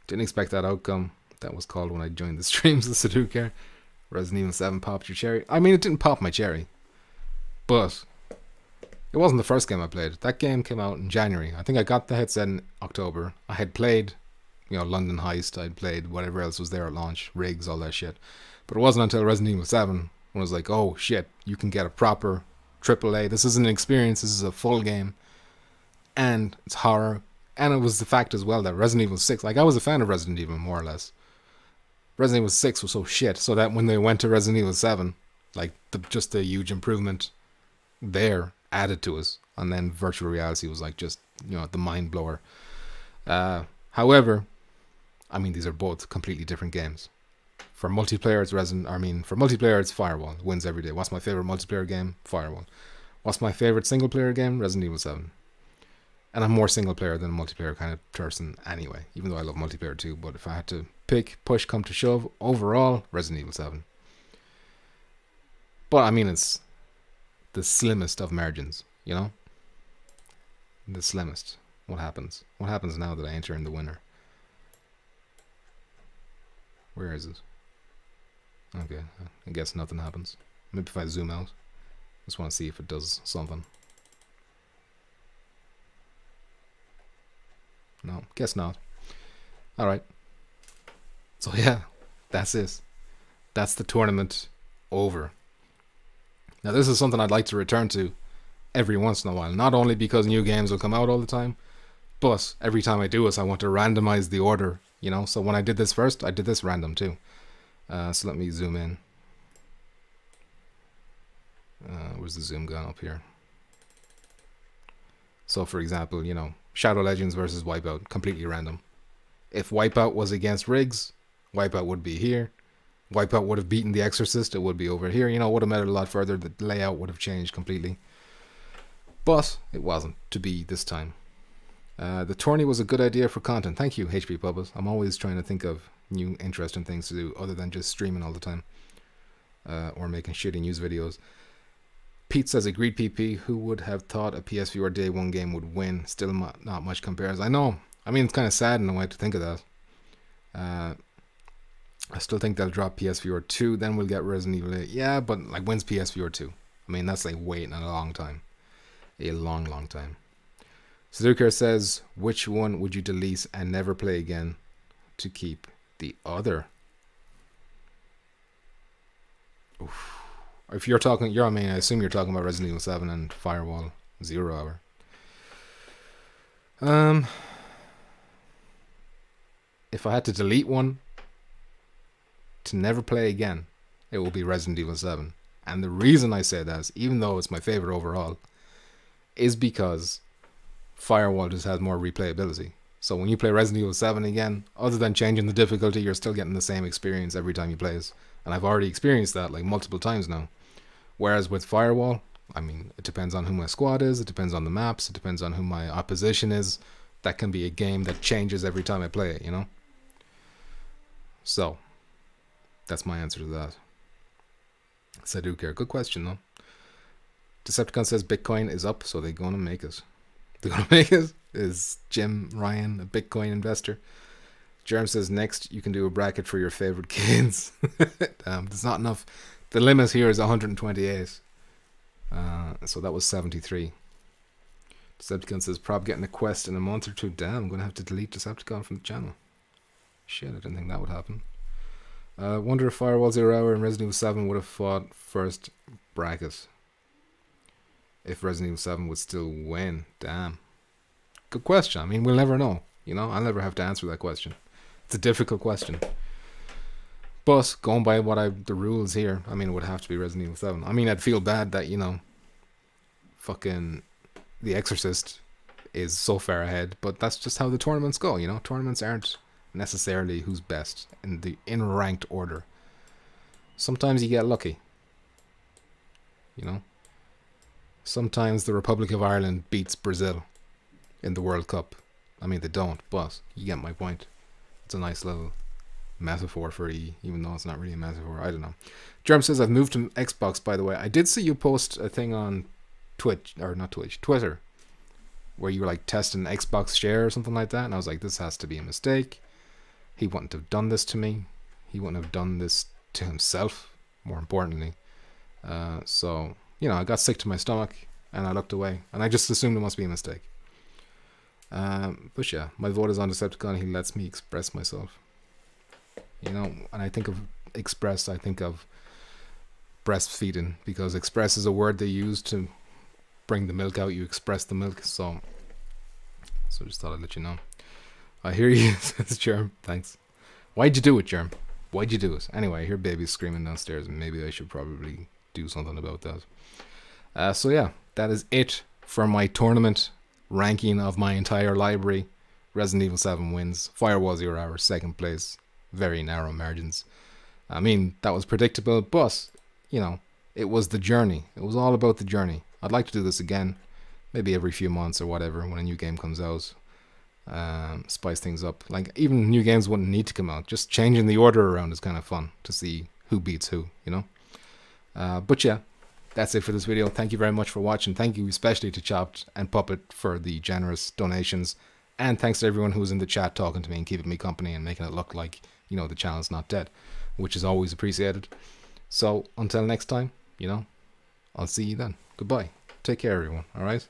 Didn't expect that outcome. That was called when I joined the streams of Sudoku. Resident Evil 7 popped your cherry. I mean, it didn't pop my cherry. But it wasn't the first game I played. That game came out in January. I think I got the headset in October. I had played, you know, London Heist. I'd played whatever else was there at launch. Riggs, all that shit. But it wasn't until Resident Evil 7 when I was like, oh shit, you can get a proper AAA. This isn't an experience. This is a full game. And it's horror. And it was the fact as well that Resident Evil 6, like I was a fan of Resident Evil more or less. Resident Evil 6 was so shit, so that when they went to Resident Evil 7, like just the huge improvement there added to us. And then virtual reality was like just, you know, the mind blower. However, I mean, these are both completely different games. For multiplayer, it's Firewall. It wins every day. What's my favorite multiplayer game? Firewall. What's my favorite single player game? Resident Evil 7. And I'm more single player than a multiplayer kind of person anyway, even though I love multiplayer too. But if I had to pick, push, come to shove, overall, Resident Evil 7. But I mean, it's the slimmest of margins, you know? The slimmest. What happens? What happens now that I enter in the winner? Where is it? Okay, I guess nothing happens. Maybe if I zoom out. Just want to see if it does something. No, guess not. Alright. So yeah, that's it. That's the tournament over. Now this is something I'd like to return to every once in a while. Not only because new games will come out all the time, but every time I do this, I want to randomize the order, you know? So when I did this first, I did this random too. So let me zoom in. Where's the zoom gone up here? So for example, you know, Shadow Legends versus Wipeout, completely random. If Wipeout was against Riggs, Wipeout would be here. Wipeout would have beaten the Exorcist, it would be over here. You know, would have made it a lot further. The layout would have changed completely. But it wasn't to be this time. The tourney was a good idea for content. Thank you, HP Puppet. I'm always trying to think of new interesting things to do other than just streaming all the time. Or making shitty news videos. Pete says, agreed PP. Who would have thought a PSVR Day 1 game would win? Still not much compares. I know. I mean, it's kind of sad in a way to think of that. I still think they'll drop PSVR 2. Then we'll get Resident Evil 8. Yeah, but like, when's PSVR 2? I mean, that's like waiting a long time. A long, long time. Suzuki says, which one would you delete and never play again to keep the other? Oof. If you're talking, I assume you're talking about Resident Evil 7 and Firewall 0 Hour. If I had to delete one to never play again, it will be Resident Evil 7. And the reason I say that is, even though it's my favorite overall, is because Firewall just has more replayability. So when you play Resident Evil 7 again, other than changing the difficulty, you're still getting the same experience every time you play it. And I've already experienced that like multiple times now. Whereas with Firewall, I mean, it depends on who my squad is, it depends on the maps, it depends on who my opposition is. That can be a game that changes every time I play it, you know? So, that's my answer to that. Sadukir, good question though. Decepticon says Bitcoin is up, so they're gonna make it. They're gonna make it? Is Jim Ryan a Bitcoin investor? Jerem says next you can do a bracket for your favorite kids. There's not enough. The limit here is 128. So that was 73. Decepticon says prob getting a quest in a month or two. Damn, I'm gonna have to delete Decepticon from the channel. Shit, I didn't think that would happen. Wonder if Firewall 0 Hour and Resident Evil 7 would have fought first bracket. If Resident Evil 7 would still win. Damn. Good question. I mean, we'll never know. You know, I'll never have to answer that question. It's a difficult question. But going by the rules here, I mean, it would have to be Resident Evil 7. I mean, I'd feel bad that, you know, fucking The Exorcist is so far ahead, but that's just how the tournaments go, you know? Tournaments aren't necessarily who's best in ranked order. Sometimes you get lucky. You know? Sometimes the Republic of Ireland beats Brazil in the World Cup. I mean, they don't, but you get my point. It's a nice little metaphor for even though it's not really a metaphor. I don't know. Germ says, I've moved to Xbox, by the way. I did see you post a thing on Twitter, where you were like testing Xbox share or something like that, and I was like, this has to be a mistake. He wouldn't have done this to me. He wouldn't have done this to himself, more importantly. So, you know, I got sick to my stomach, and I looked away, and I just assumed it must be a mistake. But yeah, my vote is on Decepticon. He lets me express myself. You know, and I think of express, I think of breastfeeding, because express is a word they use to bring the milk out. You express the milk, so just thought I'd let you know. I hear you, says Germ. Thanks. Why'd you do it, Germ? Why'd you do it? Anyway, I hear babies screaming downstairs, and maybe I should probably do something about that. So yeah, that is it for my tournament ranking of my entire library. Resident Evil 7 wins. Firewall 0 Hour, second place. Very narrow margins. I mean, that was predictable, but, you know, it was the journey. It was all about the journey. I'd like to do this again, maybe every few months or whatever, when a new game comes out. Spice things up. Like, even new games wouldn't need to come out. Just changing the order around is kind of fun to see who beats who, you know? But yeah, that's it for this video. Thank you very much for watching. Thank you especially to Chopped and Puppet for the generous donations. And thanks to everyone who was in the chat talking to me and keeping me company and making it look like, you know, the channel's not dead, which is always appreciated. So until next time, you know, I'll see you then. Goodbye. Take care, everyone. All right.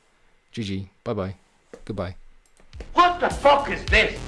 GG. Bye-bye. Goodbye. What What the fuck is this?